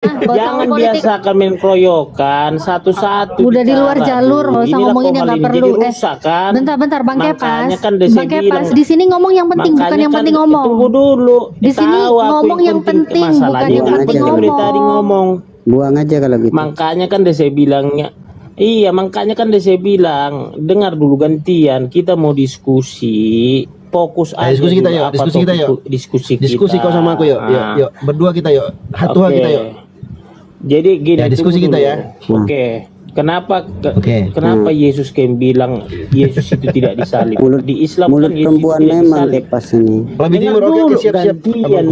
Jangan biasakan main keroyokan satu-satu. Udah di luar jalur, nggak usah ngomongin yang nggak perlu. Kan? Bentar, Bang Kepas. Kan Bang Kepas, di sini ngomong yang penting, bukan yang penting ngomong. Tunggu dulu. Di sini ngomong yang penting, bukan yang penting ngomong. Buang aja kalau gitu. Makanya kan udah saya bilangnya. Iya, makanya kan udah saya bilang, dengar dulu gantian, kita mau diskusi, fokus aja. Diskusi kita yuk, diskusi kau sama aku yuk, yuk, berdua kita yuk, satu kita yuk. Jadi gini, diskusi kita ya. Oke. Kenapa Yesus kayak bilang Yesus itu tidak disalib? Di Islam mulut kan Yesus perempuan memang Kepas ini. Lebih timur, oke, siap-siap.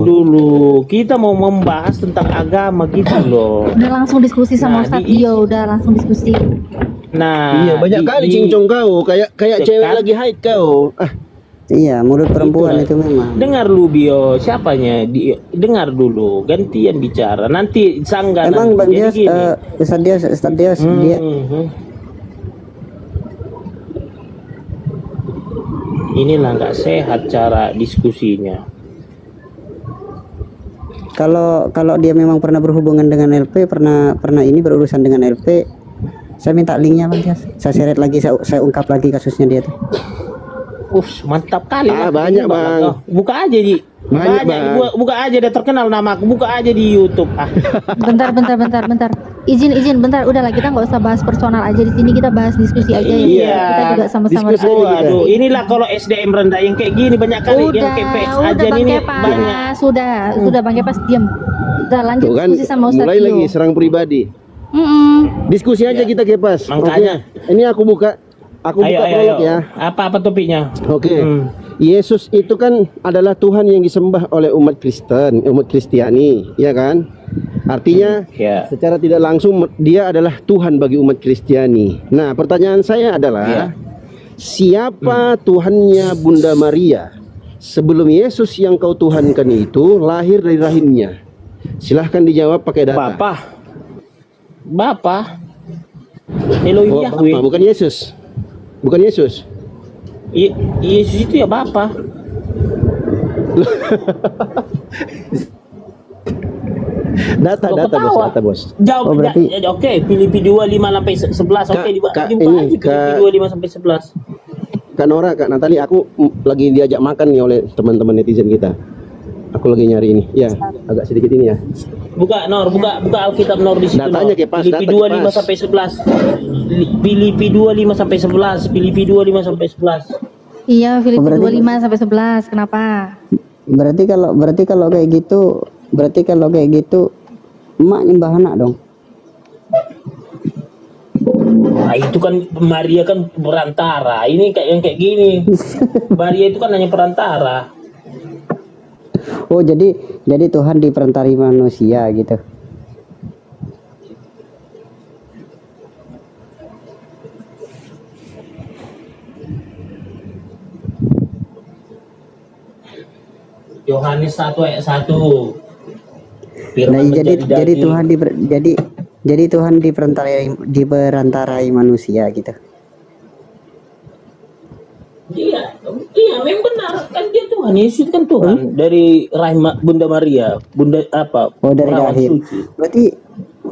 Dulu. Kita mau membahas tentang agama gitu loh. Udah langsung diskusi sama Ustadz Dio, udah langsung diskusi. Nah, iya banyak kali cincong kau, kayak cewek lagi haid kau. Iya, mulut perempuan itu memang. Dengar lu Bio, siapanya? Dengar dulu, gantian bicara. Nanti sangga. Emang Bang Dias, Ustadz Dias, dia. Inilah nggak sehat cara diskusinya. Kalau dia memang pernah berhubungan dengan LP, pernah ini berurusan dengan LP, saya minta linknya Bang Dias. Saya seret lagi, saya ungkap lagi kasusnya dia tuh. Mantap kali. Banyak Bang. Buka aja di banyak. Buka aja deh, terkenal nama aku. Buka aja di YouTube. Bentar. Izin bentar. Udahlah, kita nggak usah bahas personal aja di sini, kita bahas diskusi aja ya. Iya. Kita juga sama-sama. Aduh, inilah kalau SDM rendah yang kayak gini banyak kali yang kayak aja ini banyak. Sudah Bang Kepas diam. Udah lanjut diskusi sama Ustadz mulai Dio. lagi serang pribadi. Diskusi aja kita Kepas. Makanya. Ini aku buka prolog ya. Apa topiknya? Oke. Yesus itu kan adalah Tuhan yang disembah oleh umat Kristen, umat Kristiani, ya kan? Artinya secara tidak langsung dia adalah Tuhan bagi umat Kristiani. Nah, pertanyaan saya adalah siapa Tuhannya Bunda Maria sebelum Yesus yang kau tuhankan itu lahir dari rahimnya? Silahkan dijawab pakai data. Bapak. Elohim Yahweh. Bukan Yesus. Bukan Yesus. Yesus itu ya Bapa. data bos. Jawab. Oke, Filipi 2:5 sampai 11. Oke, dibuka aja Filipi 2:5 sampai 11. Kak Nora, Kak Natali, aku lagi diajak makan nih oleh teman-teman netizen kita. Aku lagi nyari ini. Ya, agak sedikit ini ya. Buka Alkitab Nor di situ. Datanya Kepas. Filipi 2:5 sampai 11. Filipi 2:5 sampai 11. Filipi 2:5 sampai 11. Iya, Filipi 2:5 sampai 11. Kenapa? Berarti kalau kayak gitu emak nyembah anak dong. Nah, itu kan Maria kan perantara. Ini kayak gini. Maria itu kan hanya perantara. Oh, jadi Tuhan diperantari manusia gitu. Yohanes 1:1. Nah, jadi Tuhan diperantarai manusia gitu. Iya, memang benar kan dia Tuhan. Yesus kan Tuhan dari rahim Bunda Maria, Bunda apa? Oh, dari lahir.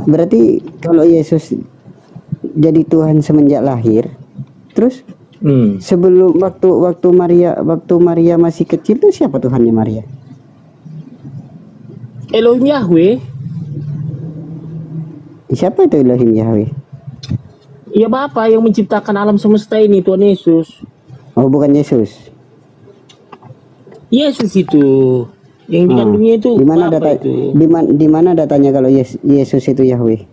Berarti kalau Yesus jadi Tuhan semenjak lahir, terus sebelum waktu Maria masih kecil tuh siapa Tuhannya Maria? Elohim Yahweh. Siapa itu Elohim Yahweh? Iya, Bapa yang menciptakan alam semesta ini, Tuhan Yesus. Oh, bukan Yesus. Yesus itu yang dikandungnya itu. Di mana datanya kalau Yesus itu Yahweh?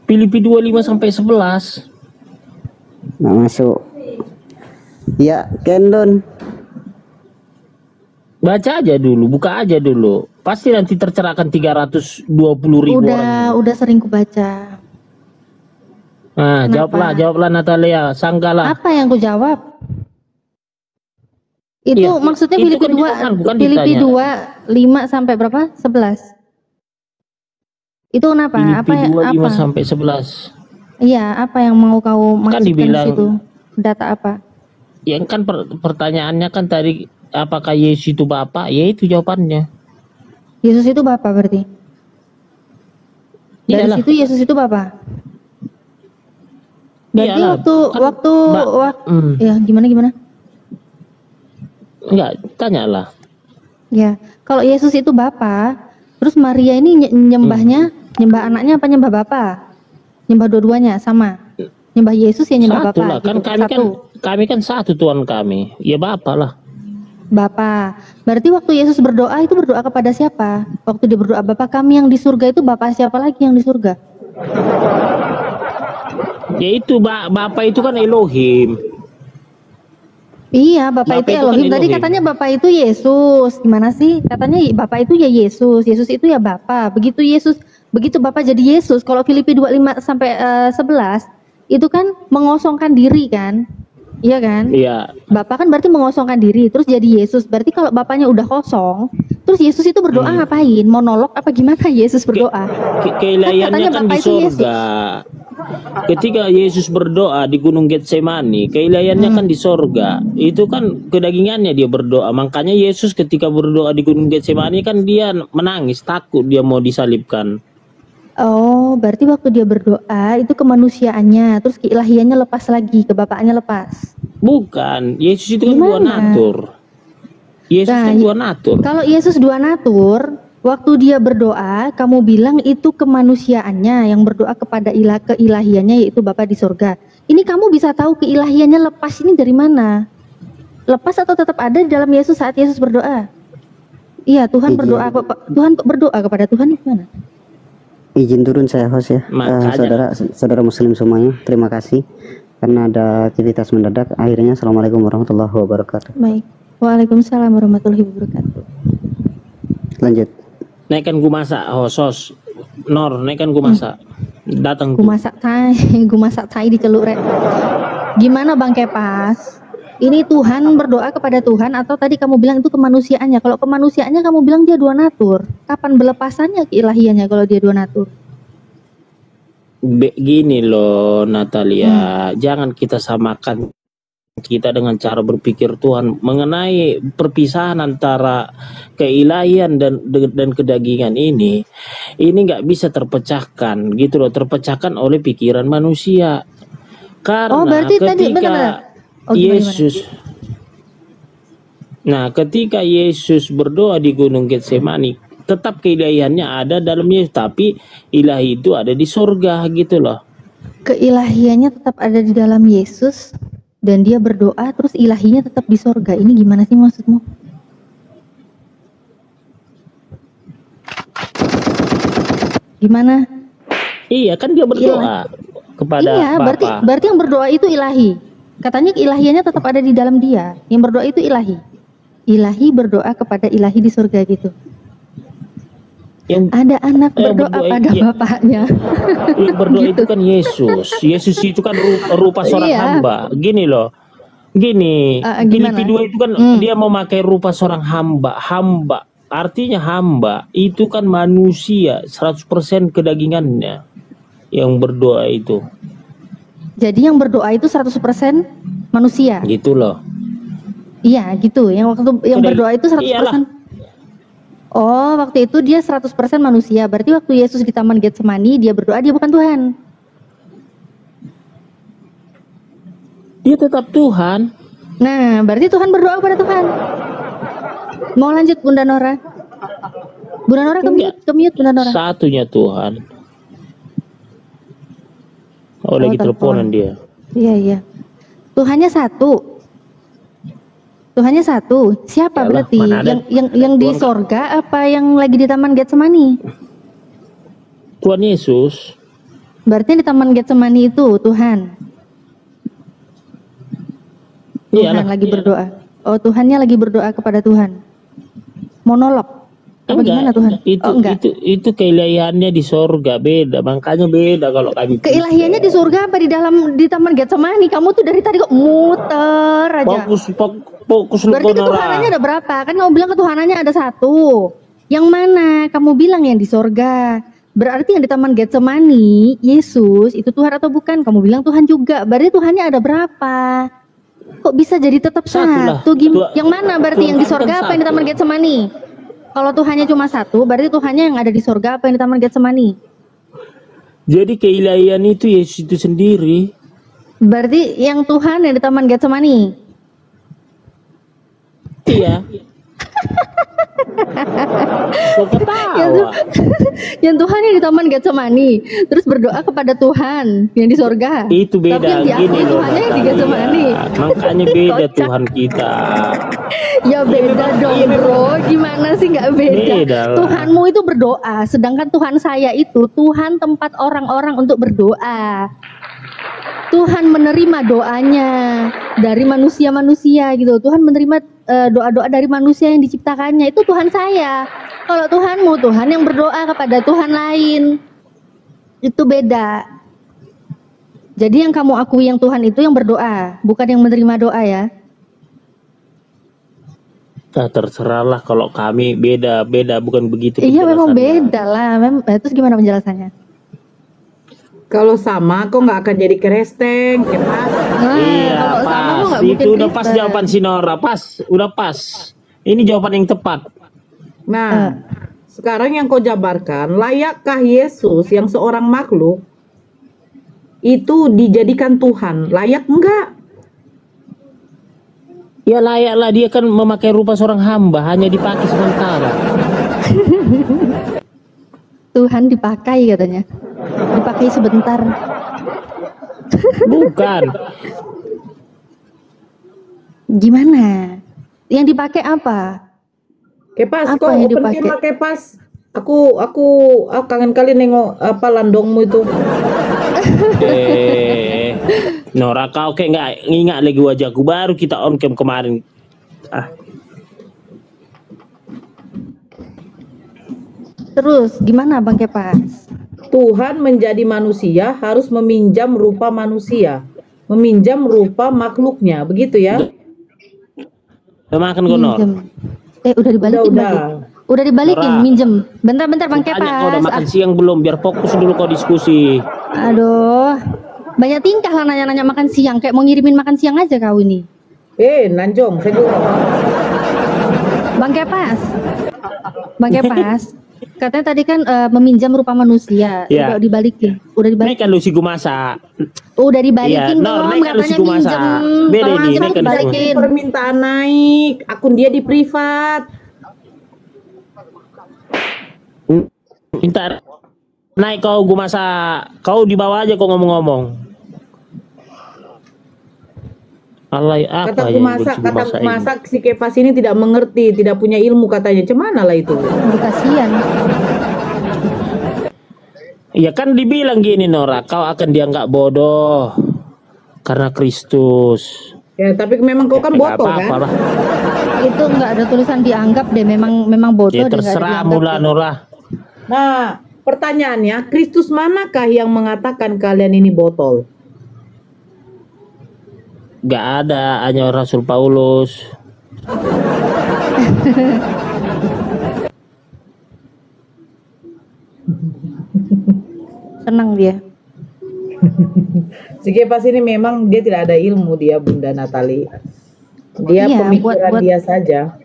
Filipi 2:5 sampai 11. Nggak masuk. Ya, Kendon. Baca aja dulu, buka aja dulu. Pasti nanti tercerahkan 320.000 orang. Udah sering kubaca. Nah, jawablah Natalia, sanggalah. Apa yang ku jawab? Itu maksudnya itu Filipi 2:5 sampai berapa? 11. Itu kenapa? Filipi 2:5 sampai 11. Iya, apa yang mau kau maksudkan dibilang, di situ? Data apa? Yang kan pertanyaannya kan tadi apakah Yesus itu Bapa? Ya itu jawabannya. Yesus itu Bapa berarti? Dari Iyalah. situ Yesus itu Bapa. Berarti Iyalah, kan ya gimana? Enggak, tanyalah. Ya, kalau Yesus itu Bapa, terus Maria ini nyembah anaknya apa nyembah Bapa? Nyembah dua-duanya sama. Nyembah Yesus ya nyembah Satu Bapa. lah, kan Gitu. kami kan satu Tuhan kami. Ya Bapa lah. Bapa. Berarti waktu Yesus berdoa itu berdoa kepada siapa? Waktu dia berdoa Bapa kami yang di surga itu Bapa siapa lagi yang di surga? Yaitu Bapa itu kan Elohim. Iya, Bapak itu Bapa itu kan Elohim. Tadi Elohim. katanya Bapak itu Yesus. Gimana sih? Katanya Bapak itu ya Yesus. Yesus itu ya Bapa. Begitu Bapak jadi Yesus, kalau Filipi 25 sampai 11 itu kan mengosongkan diri kan? Iya kan? Iya. Bapak kan berarti mengosongkan diri, terus jadi Yesus. Berarti kalau Bapaknya udah kosong, terus Yesus itu berdoa ngapain? Monolog apa gimana Yesus berdoa? Keilahiannya Katanya kan Bapak di itu Yesus. sorga. Ketika Yesus berdoa di Gunung Getsemani, keilahiannya kan di sorga. Itu kan kedagingannya dia berdoa. Makanya Yesus ketika berdoa di Gunung Getsemani kan dia menangis, takut dia mau disalibkan. Oh, berarti waktu dia berdoa itu kemanusiaannya, terus keilahiannya lepas lagi, ke Bapaknya lepas. Bukan, Yesus itu kan dua Gimana? natur. Yesus Nah, kan dua natur. Kalau Yesus dua natur, waktu dia berdoa, kamu bilang itu kemanusiaannya yang berdoa kepada keilahiannya yaitu Bapa di surga. Ini kamu bisa tahu keilahiannya lepas ini dari mana? Lepas atau tetap ada di dalam Yesus saat Yesus berdoa? Iya, Tuhan berdoa kepada Tuhan gimana? Izin turun saya host ya. Saudara muslim semuanya, terima kasih karena ada aktivitas mendadak. Akhirnya assalamualaikum warahmatullahi wabarakatuh. Baik. Waalaikumsalam warahmatullahi wabarakatuh. Lanjut. Naikkan gua masak, hosos. Nor, naikkan gua masak. Datang Gue masak tai diceluk rek. Gimana Bang Kepas? Ini Tuhan berdoa kepada Tuhan atau tadi kamu bilang itu kemanusiaannya? Kalau kemanusiaannya kamu bilang dia dua natur. Kapan belepasannya keilahiannya kalau dia dua natur? Begini loh Natalia, jangan kita samakan kita dengan cara berpikir Tuhan mengenai perpisahan antara keilahian dan kedagingan ini nggak bisa terpecahkan gitu loh, terpecahkan oleh pikiran manusia. Karena berarti ketika tadi benar. Yesus ketika Yesus berdoa di Gunung Getsemani, tetap keilahiannya ada dalam Yesus, tapi ilahi itu ada di surga gitu loh. Keilahiannya tetap ada di dalam Yesus dan dia berdoa terus ilahinya tetap di surga. Ini gimana sih maksudmu? Gimana? Iya kan dia berdoa kepada Bapa. Berarti yang berdoa itu ilahi. Katanya ilahiannya tetap ada di dalam dia. Yang berdoa itu ilahi. Ilahi berdoa kepada ilahi di surga gitu. Ada anak berdoa pada bapaknya. Yang berdoa itu kan Yesus. Yesus itu kan rupa seorang hamba. Gini loh. Filipi 2 itu kan dia memakai rupa seorang hamba. Hamba. Artinya hamba itu kan manusia 100% kedagingannya yang berdoa itu. Jadi yang berdoa itu 100% manusia. Gitu loh. Iya, gitu. Yang berdoa itu 100%. Iyalah. Oh, waktu itu dia 100% manusia. Berarti waktu Yesus di Taman Getsemani dia berdoa, dia bukan Tuhan. Dia tetap Tuhan. Nah, berarti Tuhan berdoa kepada Tuhan. Mau lanjut Bunda Nora? Bunda Nora ke-mute Bunda Nora. Satunya Tuhan. Lagi teleponan dia. Iya. Tuhannya satu. Tuhannya satu. Siapa Yalah, berarti? Yang di sorga apa yang lagi di Taman Getsemani? Tuhan Yesus. Berarti di Taman Getsemani itu Tuhan. Tuhan lagi berdoa. Oh, Tuhannya lagi berdoa kepada Tuhan. Monolog. Apa gimana Tuhan? Itu keilahiannya di surga, beda. Makanya beda kalau kami. Keilahiannya di surga apa di Taman Getsemani? Kamu tuh dari tadi kok muter aja. Fokus. Berarti ketuhanannya ada berapa? Kan kamu bilang ketuhanannya ada satu. Yang mana? Kamu bilang yang di surga. Berarti yang di Taman Getsemani, Yesus itu Tuhan atau bukan? Kamu bilang Tuhan juga. Berarti Tuhannya ada berapa? Kok bisa jadi tetap satu? Yang mana berarti yang di surga apa yang di Taman Getsemani? Kalau Tuhannya cuma satu, berarti Tuhannya yang ada di surga apa yang di Taman Getsemani? Jadi keilahian itu Yesus itu sendiri. Berarti yang Tuhan yang di Taman Getsemani. Iya. Kok ketawa? Yang Tuhan yang di Taman Getsemani, terus berdoa kepada Tuhan yang di sorga. Itu beda. Tapi yang diakui Tuhannya yang di Getsemani. Makanya beda Tuhan kita. Ya beda dong bro, gimana sih nggak beda? Tuhanmu itu berdoa, sedangkan Tuhan saya itu Tuhan tempat orang-orang untuk berdoa. Tuhan menerima doanya dari manusia-manusia gitu. Tuhan menerima doa-doa dari manusia yang diciptakannya. Itu Tuhan saya. Kalau Tuhanmu, Tuhan yang berdoa kepada Tuhan lain. Itu beda. Jadi yang kamu akui yang Tuhan itu yang berdoa, bukan yang menerima doa ya. Nah, terserahlah kalau kami beda bukan begitu. Iya memang beda lah. Terus gimana penjelasannya? Kalau sama, kok nggak akan jadi keresteng, Kepas? Iya, pas. Itu udah pas jawaban si Nora, udah pas. Ini jawaban yang tepat. Nah, sekarang yang kau jabarkan, layakkah Yesus yang seorang makhluk itu dijadikan Tuhan? Layak enggak? Ya layaklah, dia kan memakai rupa seorang hamba, hanya dipakai sementara. Tuhan dipakai katanya. Dipakai sebentar. Bukan. Gimana? Yang dipakai apa? Kepas, apa kok yang open dipakai? camera Kepas? Aku kangen kali nengok apa landongmu itu. Nora, kau kayak nggak ingat lagi wajahku, baru kita on cam kemarin. Terus gimana Bang Kepas? Tuhan menjadi manusia harus meminjam rupa manusia, meminjam rupa makhluknya, begitu ya? Udah makan kok, Nor? Udah dibalikin. Udah dibalikin, Nora. minjem. Bentar Bang Kepas. Kau udah makan siang belum? Biar fokus dulu kau diskusi. Aduh, banyak tingkah lah nanya-nanya makan siang. Kayak mau ngirimin makan siang aja kau ini. Nanjong, saya dulu. Bang Kepas. Katanya tadi kan meminjam rupa manusia. Ya. Udah dibalikin. Ini kan lu si Gumasa. Udah dibalikin Iya, Nor, dong, naik kan lu si katanya Gumasa. minjem. Beda Tolong ini, langsung naik kan dibalikin. Permintaan naik, akun dia di privat. Minta naik kau Gumasa. Kau di bawah aja kau ngomong-ngomong. Alay apa Kata Gumasa masak si Kepas ini tidak mengerti, tidak punya ilmu katanya. Cemana lah itu? Kasihan. Ya kan dibilang gini Nora, kau akan dianggap bodoh karena Kristus. Ya, tapi memang kau kan botol kan? Itu nggak ada tulisan dianggap deh, memang bodoh. Ya terserah mula Nora. Nah, pertanyaannya, Kristus manakah yang mengatakan kalian ini botol? Gak ada, hanya Rasul Paulus. Senang dia. Si Kepas ini memang dia tidak ada ilmu dia, Bunda Natali. Dia Iya, pemikiran dia saja.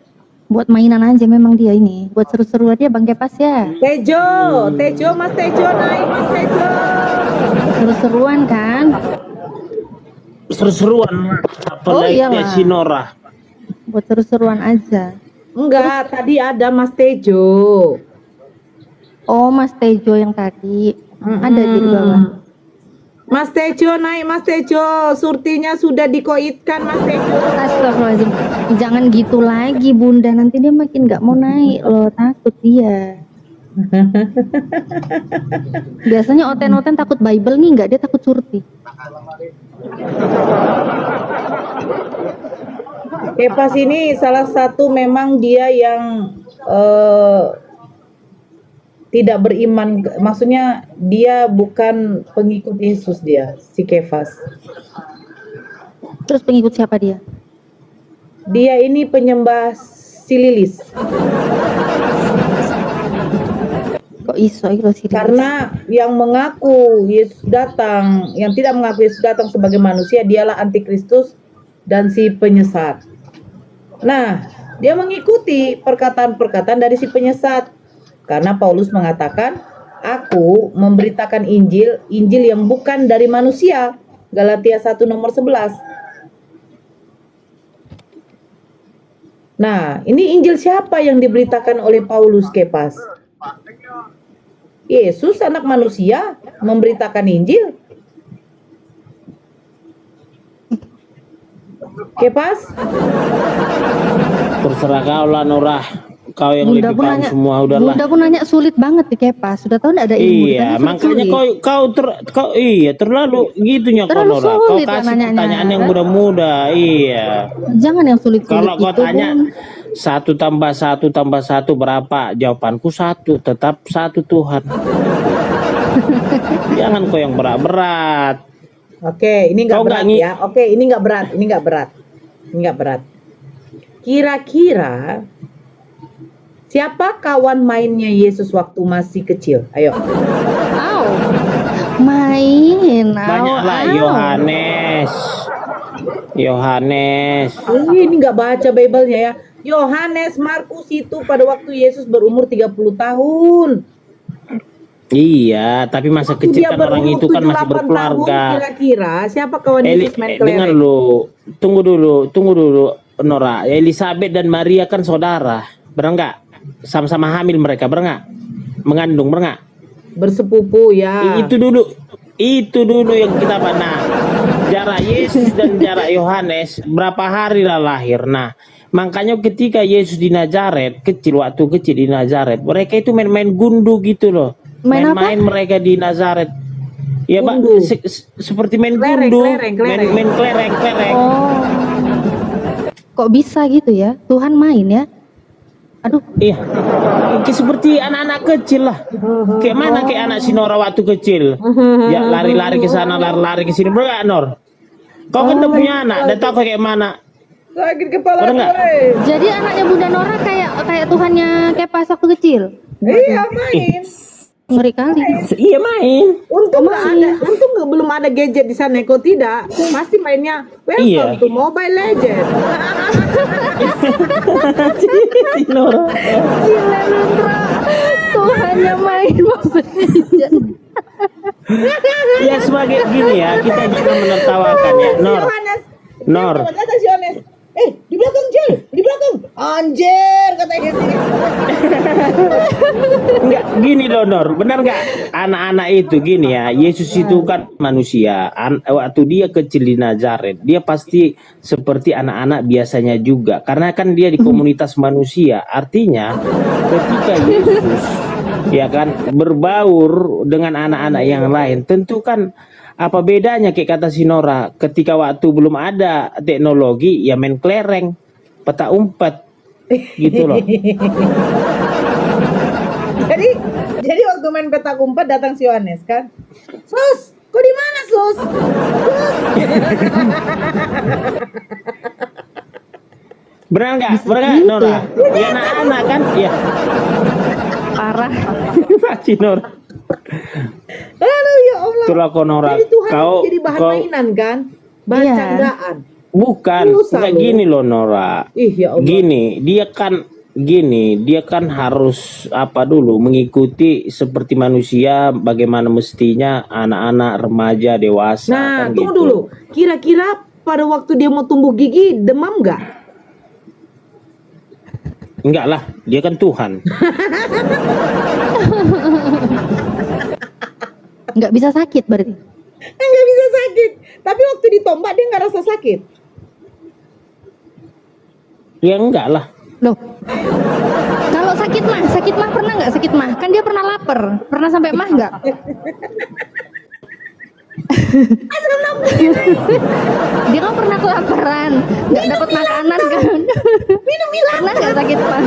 Buat mainan aja memang dia ini. Buat seru-seru aja Bang Kepas ya. Tejo, Mas Tejo naik, Mas Tejo. Seru-seruan kan? Seru-seruan apalagi si Nora. Buat seru-seruan aja. Enggak, tadi ada Mas Tejo. Oh, Mas Tejo yang tadi. Ada di bawah. Mas Tejo naik, Mas Tejo. Surtinya sudah dikoitkan, Mas Tejo. Astagfirullahaladzim. Jangan gitu lagi Bunda, nanti dia makin nggak mau naik loh, takut dia. Biasanya oten-oten takut Bible nih, nggak, dia takut surti. Kepas ini salah satu memang dia yang tidak beriman, maksudnya dia bukan pengikut Yesus dia, si Kepas. Terus pengikut siapa dia? Dia ini penyembah si Lilis. Kok iso itu si Lilis? Karena yang mengaku Yesus datang, yang tidak mengaku Yesus datang sebagai manusia, dialah antikristus dan si penyesat. Nah, dia mengikuti perkataan-perkataan dari si penyesat. Karena Paulus mengatakan, Aku memberitakan Injil yang bukan dari manusia. Galatia 1 nomor 11. Nah, ini Injil siapa yang diberitakan oleh Paulus, Kepas? Yesus anak manusia memberitakan Injil. Kepas? Terserah kau lah, Norah. Kau yang Bunda lebih paham semua, udahlah. Bunda pun nanya sulit banget di Kepas. Sudah tahu enggak ada ilmu. Iya, makanya kau terlalu gitunya kau, Terlalu Nora. Kau sulit kasih nanyanya. pertanyaan yang mudah-mudah. Iya. Jangan yang sulit-sulit Kalau kau itu, tanya Bun. 1 tambah 1 berapa? Jawabanku 1, tetap 1 Tuhan. Jangan kau yang berat-berat. Oke, ini nggak Kau berat nggak ya. Oke, ini nggak berat. Ini nggak berat. Ini nggak berat. Kira-kira siapa kawan mainnya Yesus waktu masih kecil? Ayo. Main. Banyaklah Yohanes. Ini nggak baca Bible-nya ya. Yohanes, Markus itu pada waktu Yesus berumur 30 tahun. Iya, tapi masa Waktu kecil dia kan orang berumur itu kan 7-8 masih berkeluarga. tahun, kira-kira siapa kawan Yesus main Dengar kelereng? lu, tunggu dulu, Nora. Elizabeth dan Maria kan saudara, benar nggak? Sama-sama hamil mereka, benar nggak? Mengandung, benar nggak? Bersepupu ya. Itu dulu yang kita mana? Jarak Yesus dan jarak Yohanes berapa hari lah lahir. Nah, makanya ketika Yesus di Nazaret waktu kecil di Nazaret, mereka itu main-main gundu gitu loh. Main-main mereka di Nazaret. Ya, Pak, seperti main gundu, main kelereng. Oh. Kok bisa gitu ya? Tuhan main ya? Aduh. Iya. Seperti anak-anak kecil lah. Kayak mana kayak anak si Nora waktu kecil. Ya lari-lari ke sana, lari-lari ke sini. Bener gak, Nor? Kau kan udah punya anak, udah tahu kayak mana. Sakit kepala gue. Jadi anaknya Bunda Nora kayak Tuhannya Kepas waktu kecil. Iya, main. Ngeri kali. Iya, main. Untung belum ada gadget di sana. Kok tidak, pasti mainnya welcome to Mobile Legend. Gila Nora. Tuhannya main Mobile Legend. Ya sebagai gini ya, kita jangan menertawakan ya, Nor. Di belakang Jel, di belakang. Anjir, katanya gitu. Enggak, gini loh, Nor. Benar nggak? Anak-anak itu gini ya, Yesus itu kan manusia. Waktu dia kecil di Nazaret, dia pasti seperti anak-anak biasanya juga. Karena kan dia di komunitas manusia. Artinya ketika Yesus ya kan berbaur dengan anak-anak yang lain, tentu kan apa bedanya kayak kata si Nora, ketika waktu belum ada teknologi ya main kelereng, peta umpet gitu loh. Jadi waktu main peta umpet datang si Yohanes kan, Sus, kok di mana Sus? Benar nggak Nora? Ya anak-anak kan, ya. Parah. Si Nora. Aduh ya Allah. Itulah Nora. Jadi Tuhan Kau jadi bahan mainan kan? Bercandaan. Bukan, kayak gini loh Nora. Ya Allah. Dia kan harus apa dulu mengikuti seperti manusia bagaimana mestinya anak-anak, remaja, dewasa. Nah, kan tunggu gitu. dulu. Kira-kira pada waktu dia mau tumbuh gigi demam nggak? Enggak lah, dia kan Tuhan. Nggak bisa sakit berarti. Nggak bisa sakit. Tapi waktu ditombak dia nggak rasa sakit. Ya enggak lah. Loh. Kalau sakit mah pernah nggak sakit mah? Kan dia pernah lapar. Pernah sampai mah nggak? Dia kan pernah kelaparan, nggak dapat makanan kan? Minum milan. Pernah nggak sakit mah?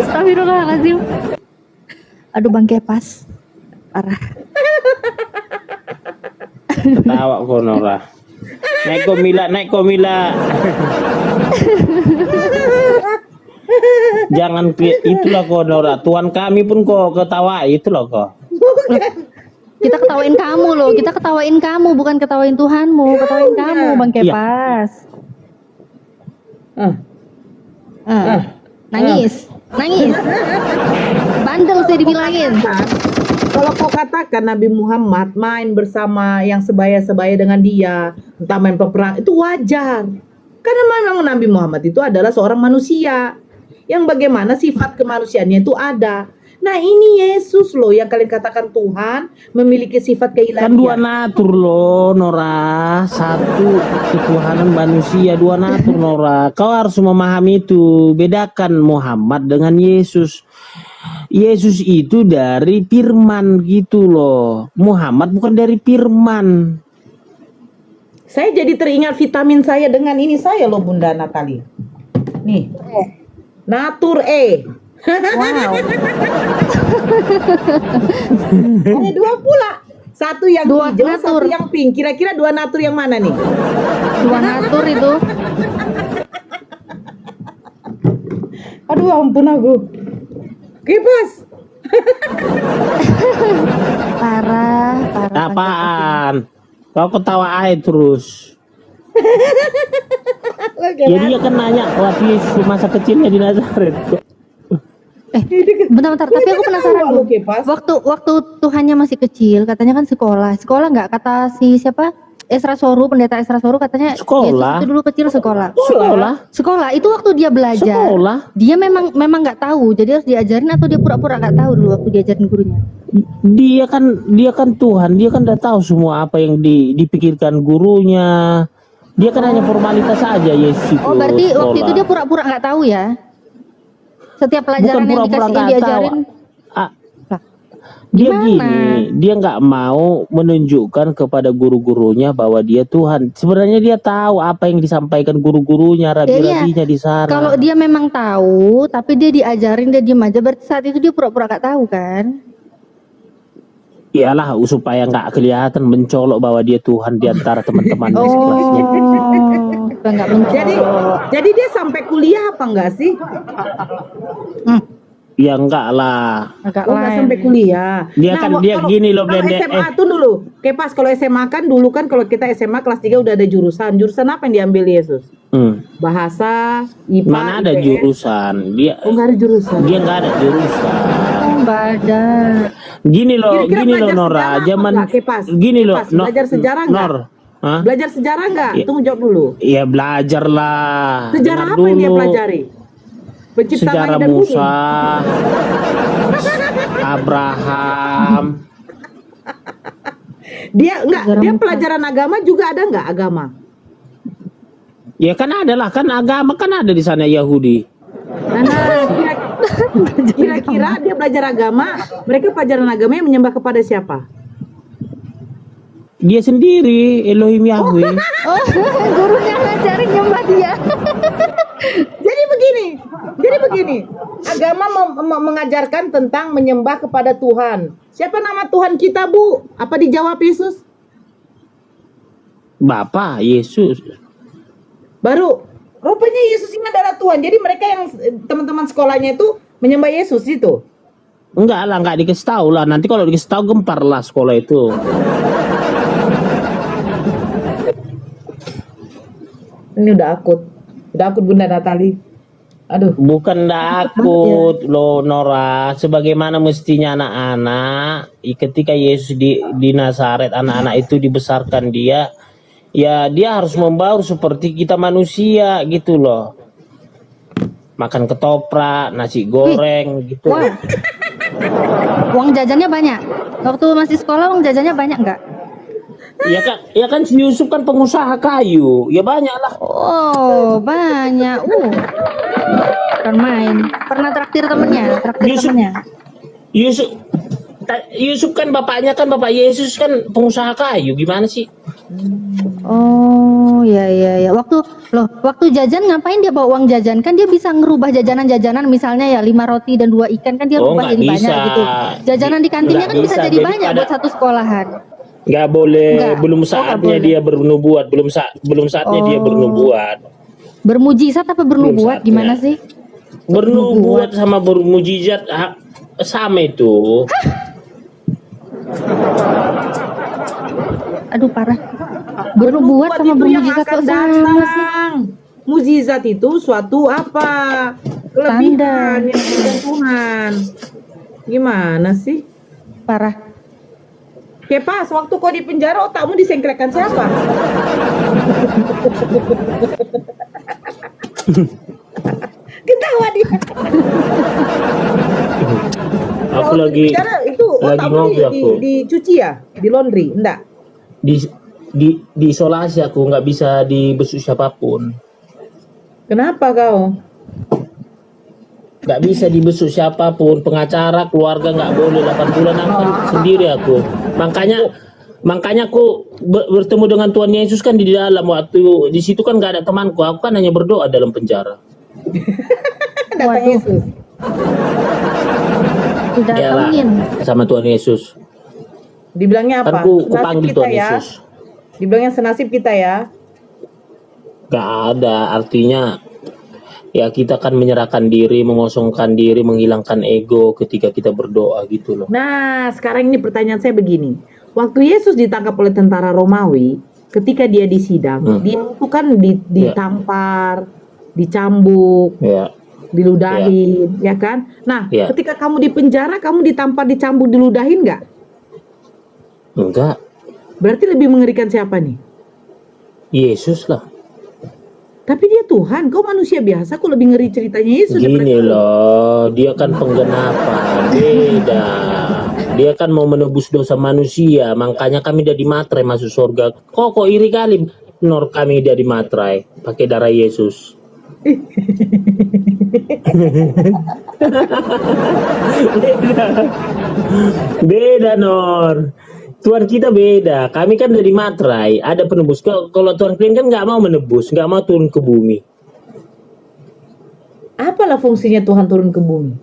Astagfirullahaladzim. Aduh Bang Kepas, parah. Ketawa kok Nora. Naik komila. Jangan itulah kok Nora. Tuhan kami pun kok ketawa itu loh kok. Kita ketawain kamu loh. Kita ketawain kamu, bukan ketawain Tuhanmu. Ketawain kamu Bang Kepas. Nangis. Bandel sih dibilangin. kalau kau katakan Nabi Muhammad main bersama yang sebaya-sebaya dengan dia, entah main peperang, itu wajar. Karena memang Nabi Muhammad itu adalah seorang manusia yang bagaimana sifat kemanusiaannya itu ada. Nah ini Yesus loh yang kalian katakan Tuhan memiliki sifat keilahian. Kan dua natur loh Nora, satu ketuhanan manusia, dua natur Nora. Kau harus memahami itu. Bedakan Muhammad dengan Yesus. Yesus itu dari firman gitu loh. Muhammad bukan dari firman. Saya jadi teringat vitamin saya dengan ini saya loh Bunda Natali. Nih. Natur E. Wow. Ada dua pula. Satu yang Dua hijau, natur. satu yang pink. Kira-kira dua natur yang mana nih? Dua natur itu. Aduh ampun aku. Kipas. Parah, parah. Apaan? Kau ketawa aja terus. Jadi dia kan nanya waktu Yesus masa kecilnya di Nazaret. Bentar-bentar, tapi aku penasaran Lu, Bu. Kipas. Waktu Tuhannya masih kecil, katanya kan sekolah nggak, kata si siapa, Esra Soru, pendeta Esra Soru, katanya Sekolah. Yesus itu dulu kecil sekolah. Sekolah. Itu waktu dia belajar. Sekolah. Dia memang nggak tahu, jadi harus diajarin atau dia pura-pura nggak tahu dulu waktu diajarin gurunya. Dia kan Tuhan, dia kan udah tahu semua apa yang dipikirkan gurunya. Dia kan hanya formalitas saja Yesus itu. Oh, berarti waktu sekolah. itu dia pura-pura nggak tahu ya? Setiap pelajaran yang pura-pura dikasih nggak diajarin. Ah, Lah, dia gimana? gini, dia nggak mau menunjukkan kepada guru-gurunya bahwa dia Tuhan. Sebenarnya dia tahu apa yang disampaikan guru-gurunya, rabi-rabinya di sana. Kalau dia memang tahu, tapi dia diajarin, dia diem aja, berarti saat itu dia pura-pura nggak tahu kan? Iyalah supaya nggak kelihatan mencolok bahwa dia Tuhan di antara teman-teman Oh, sekelasnya. supaya nggak mencolok. Jadi dia sampai kuliah apa enggak sih? Ya enggak lah. Agak Oh, enggak lain. sampai kuliah. Dia kan dia gini loh, kalau Blende. SMA tuh dulu. Kepas kalau SMA kan dulu kan kalau kita SMA kelas 3 udah ada jurusan. Jurusan apa yang diambil Yesus? Bahasa, IPA, Mana ada IPS. jurusan? Dia Oh, enggak ada jurusan. dia enggak ada jurusan. Oh, nggak ada. Gini loh, Kira-kira gini loh belajar Nora, sejarah zaman apa, Kepas? gini loh, Kepas, belajar sejarah enggak? Nor, hah? Belajar sejarah enggak? Iya. Tunggu jawab dulu. Iya belajar lah. Sejarah Dengar apa yang dia dulu. pelajari? Penciptaan Sejarah langit dan bumi. Musa, Abraham. Dia enggak, Sejarah dia Musa. pelajaran agama juga ada enggak agama? Ya kan ada lah, kan agama kan ada di sana Yahudi. Nah, kira-kira dia belajar agama, mereka pelajaran agama yang menyembah kepada siapa? Dia sendiri Elohim Yahweh. Oh, gurunya ngajarin nyembah dia. Jadi begini, agama mengajarkan tentang menyembah kepada Tuhan. Siapa nama Tuhan kita, Bu? Apa dijawab Yesus? Bapak Yesus. Baru, rupanya Yesus ini adalah Tuhan. Jadi mereka yang teman-teman sekolahnya itu menyembah Yesus itu. Enggak lah, enggak dikasih tahu lah. Nanti kalau dikasih tahu gempar lah sekolah itu. Ini udah akut Bunda Natali. Aduh. Bukan takut loh Nora, sebagaimana mestinya anak-anak ketika Yesus di Nazaret, anak-anak itu dibesarkan dia, ya dia harus membaur seperti kita manusia gitu loh. Makan ketoprak, nasi goreng gitu. Wah. Uang jajannya banyak. Waktu masih sekolah uang jajannya banyak nggak? Ya kan si Yusuf kan pengusaha kayu, ya banyak lah. Oh, banyak. Bukan main. Pernah traktir temennya, Yusuf kan bapaknya kan bapak Yesus kan pengusaha kayu, gimana sih? Oh, ya. Waktu jajan ngapain dia bawa uang jajan? Kan dia bisa ngerubah jajanan-jajanan, misalnya ya 5 roti dan 2 ikan kan dia rubah nggak jadi banyak bisa. gitu. Jajanan di kantinnya Nggak kan bisa bisa. jadi Jadi banyak buat satu sekolahan. Nggak boleh, Nggak. belum Oh, nggak saatnya boleh. dia bernubuat, belum saatnya dia bernubuat. Bermujizat apa bernubuat saatnya. gimana sih? Bernubuat sama bermujizat sama itu. Aduh parah. Bernubuat sama itu yang bermujizat akan kok sama sih? datang. Mujizat itu suatu apa? Kelebihan yang dari Tuhan. Gimana sih? Parah. Kepas, waktu kau di penjara otakmu disengkrekkan siapa? Ketawa dia. Aku lagi itu lagi ngopi aku. Dicuci ya? Di laundry? Enggak. Di isolasi aku, nggak bisa dibesuk siapapun. Kenapa kau? Nggak bisa dibesuk siapapun, pengacara, keluarga nggak boleh 8 bulan kan sendiri aku. Makanya aku bertemu dengan Tuhan Yesus kan di dalam waktu di situ kan nggak ada temanku, aku kan hanya berdoa dalam penjara. Datang Yesus. Didatengin sama Tuhan Yesus. Dibilangnya apa? Aku panggil Tuhan ya? Yesus. Dibilangnya senasib kita ya? Gak ada, artinya ya kita kan menyerahkan diri, mengosongkan diri, menghilangkan ego ketika kita berdoa gitu loh. Nah, sekarang ini pertanyaan saya begini. Waktu Yesus ditangkap oleh tentara Romawi, ketika dia disidang, dia itu kan ditampar, dicambuk, diludahin, ya kan? Nah, ketika kamu di penjara, kamu ditampar, dicambuk, diludahin nggak? Enggak. Berarti lebih mengerikan siapa nih? Yesus lah. Tapi dia Tuhan, kau manusia biasa, kok lebih ngeri ceritanya Yesus. Gini loh, dia kan penggenapan, beda. Dia kan mau menebus dosa manusia, makanya kami udah dimatrai masuk surga. Kok iri kali, Nor, kami udah dimatrai pakai darah Yesus. Beda Nor. Tuhan kita beda, kami kan dari materai, ada penebus. Kalau Tuhan kalian kan nggak mau menebus, nggak mau turun ke bumi. Apalah fungsinya Tuhan turun ke bumi?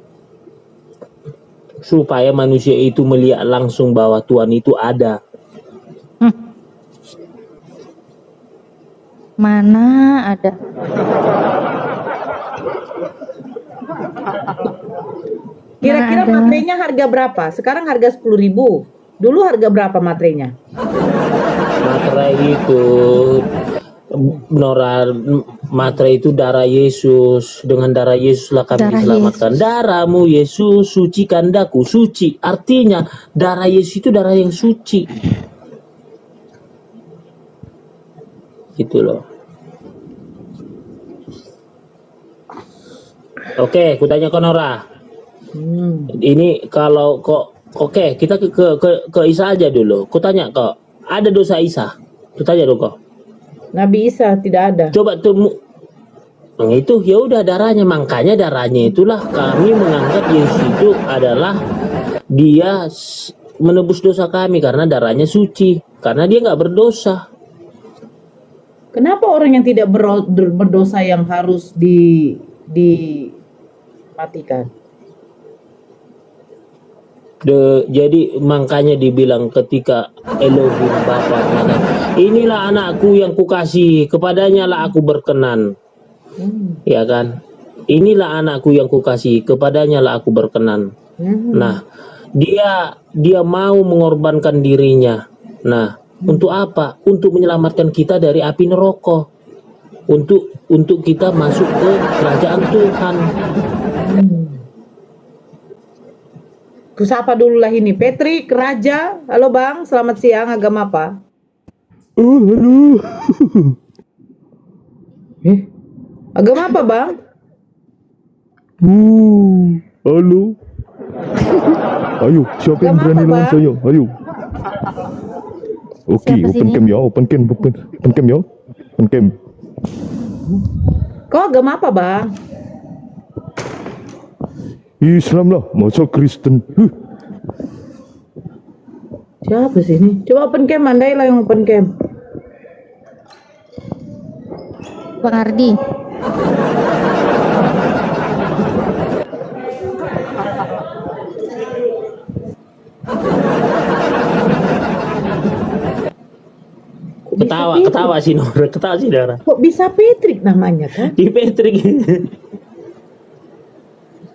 Supaya manusia itu melihat langsung bahwa Tuhan itu ada. Mana ada? Kira-kira materainya harga berapa? Sekarang harga 10.000. Dulu harga berapa materainya? Materai itu materai itu darah Yesus. Dengan darah Yesus lah kami diselamatkan. Darahmu Yesus sucikan daku. Suci artinya darah Yesus itu darah yang suci. Gitu loh. Oke, kutanya Konora. Ini kalau kok oke, kita ke Isa aja dulu. Kutanya kok, ada dosa Isa? Kutanya dulu kok. Nabi Isa tidak ada. Coba temu. Itu ya udah darahnya, makanya darahnya itulah kami menganggap Yesus itu adalah dia menebus dosa kami karena darahnya suci, karena dia nggak berdosa. Kenapa orang yang tidak berdosa yang harus dimatikan? Jadi makanya dibilang ketika Elohim Bapa, inilah anakku yang kukasihi, kepadanya lah aku berkenan. Ya kan? Inilah anakku yang kukasihi, kepadanya lah aku berkenan. Nah, dia mau mengorbankan dirinya. Nah, untuk apa? Untuk menyelamatkan kita dari api neraka. Untuk kita masuk ke kerajaan Tuhan. Kusapa dulu lah ini, Patrick, Raja. Halo Bang, selamat siang, agama apa? Oh, halo. Agama apa Bang? Halo. Ayo, siapa yang berani lawan saya? Ayo. Oke, open cam ya, open cam ya, open cam. Kau agama apa Bang? Islam lah, masa Kristen? Siapa sih ini? Coba open cam, andai lah yang open cam. Bang Ardi. Ketawa sih Nora, ketawa sih Nora. Kok bisa Patrick namanya kan? Di Patrick.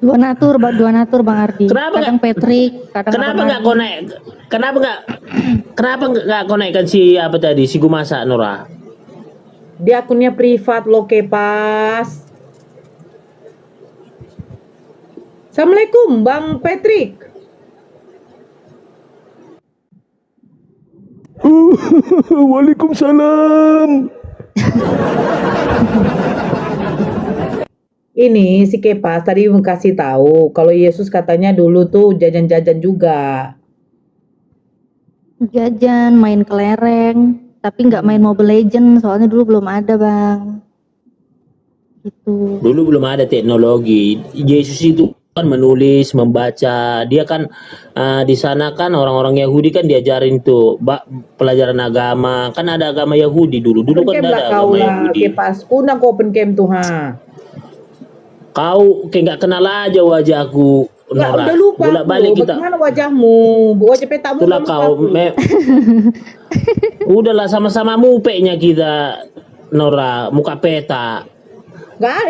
Dua natur Bang Ardi. Kadang Patrick, kenapa nggak konek? Kenapa nggak konekkan si apa tadi si Gumasa Nora? Dia akunnya privat lo Kepas. Assalamualaikum Bang Patrick. Waalaikumsalam. Ini si Kepas tadi kasih tahu kalau Yesus katanya dulu tuh jajan-jajan juga. Jajan, main kelereng, tapi nggak main Mobile Legends, soalnya dulu belum ada, Bang. Gitu. Dulu belum ada teknologi. Yesus itu kan menulis, membaca. Dia kan di sana kan orang-orang Yahudi kan diajarin tuh pelajaran agama. Kan ada agama Yahudi dulu. Dulu kan ada agama Yahudi. Kepas, kunang kau open camp tuh ha. Kau kayak nggak kenal aja wajahku. Nggak, Nora. udah lupa Bolak balik kita. Bagaimana wajahmu? Wajah petamu. Itulah kau. Udahlah sama-sama mupeknya kita, Nora. Muka peta. Nggak,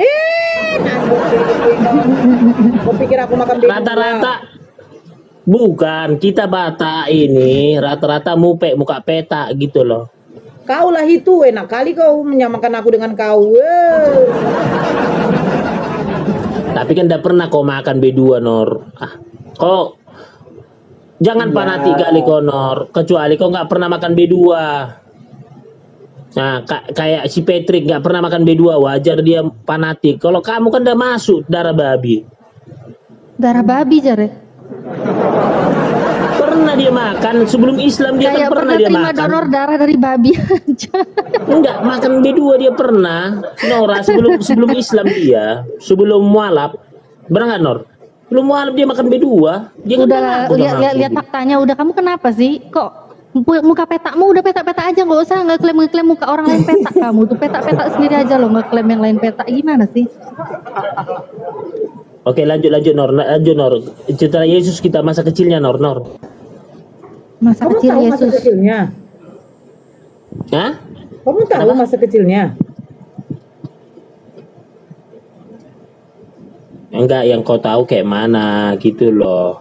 kau pikir aku makan bebek? Rata-rata bukan, kita Batak ini rata-rata mupek muka peta gitu loh. Kau lah itu, enak kali kau menyamakan aku dengan kau. Tapi kan tidak pernah kau makan B2, Nor. Kau jangan fanatik kali kau, Nor. Kecuali kau nggak pernah makan B2. Nah, kayak si Patrick nggak pernah makan B2, wajar dia fanatik. Kalau kamu kan udah masuk darah babi. Darah babi, Jare. Pernah dia makan sebelum Islam, dia kan pernah dia terima makan. Donor darah dari babi aja. Enggak, makan B2 dia pernah. Nora sebelum Islam dia, sebelum mualaf. Benar nggak, Nor? Sebelum mualaf dia makan B2. Dia Udah lihat faktanya, udah kamu kenapa sih? Kok muka petakmu udah peta-peta aja, nggak usah ngeklaim muka orang lain peta. Kamu tuh peta-peta sendiri aja loh, ngeklaim yang lain peta. Gimana sih? Oke, lanjut Nor. Cerita Yesus kita masa kecilnya, Nor. Masa Kamu kecil tahu Yesus. masa kecilnya? Hah? Kamu tahu masa kecilnya? Enggak, yang kau tahu kayak mana gitu loh.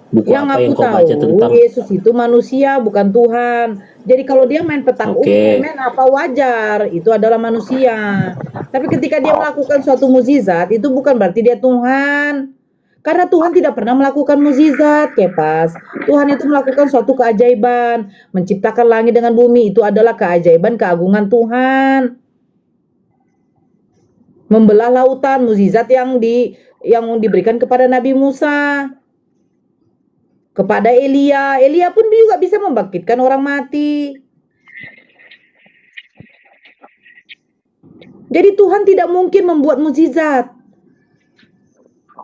Buku Yang apa aku yang kau tahu, baca tentang Yesus itu manusia, bukan Tuhan. Jadi kalau dia main petak Oke. main apa wajar, itu adalah manusia. Tapi ketika dia melakukan suatu mukjizat, itu bukan berarti dia Tuhan. Karena Tuhan tidak pernah melakukan mukjizat, Kepas. Tuhan itu melakukan suatu keajaiban, menciptakan langit dengan bumi, itu adalah keajaiban keagungan Tuhan. Membelah lautan, mukjizat yang diberikan kepada Nabi Musa. Kepada Elia pun juga bisa membangkitkan orang mati. Jadi Tuhan tidak mungkin membuat mukjizat.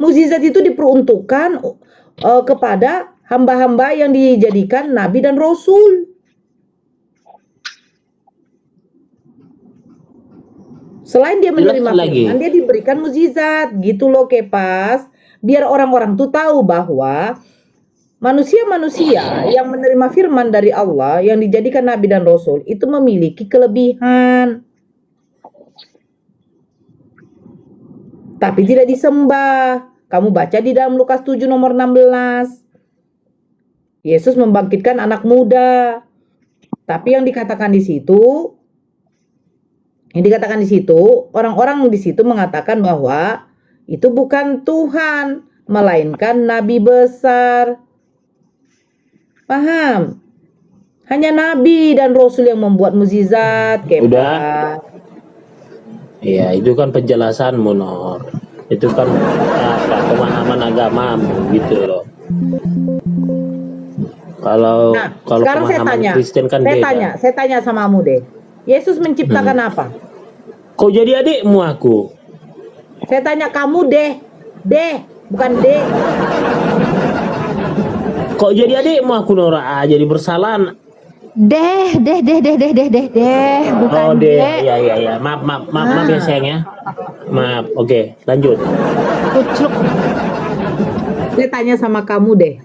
Mukjizat itu diperuntukkan kepada hamba-hamba yang dijadikan nabi dan rasul. Selain dia menerima firman, dia diberikan mukjizat, gitu loh Kepas. Biar orang-orang tuh tahu bahwa manusia-manusia yang menerima firman dari Allah, yang dijadikan nabi dan rasul, itu memiliki kelebihan. Tapi tidak disembah. Kamu baca di dalam Lukas 7 nomor 16. Yesus membangkitkan anak muda. Tapi yang dikatakan di situ, orang-orang di situ mengatakan bahwa itu bukan Tuhan, melainkan nabi besar. Paham? Hanya nabi dan rasul yang membuat mukjizat. Udah. Iya, itu kan penjelasanmu, Nor. Itu kan pemahaman agamamu gitu loh. Kalau sekarang pemahaman Kristen kan beda. Saya tanya sama kamu deh. Yesus menciptakan apa? Kau jadi adikmu aku. Saya tanya kamu deh, bukan deh. Kok jadi adikmu aku, Nora? Jadi bersalah. Deh, bukan Oh, deh. Ya. Maaf ya sayang ya. Maaf. Oke, lanjut. Kucluk. Saya tanya sama kamu deh.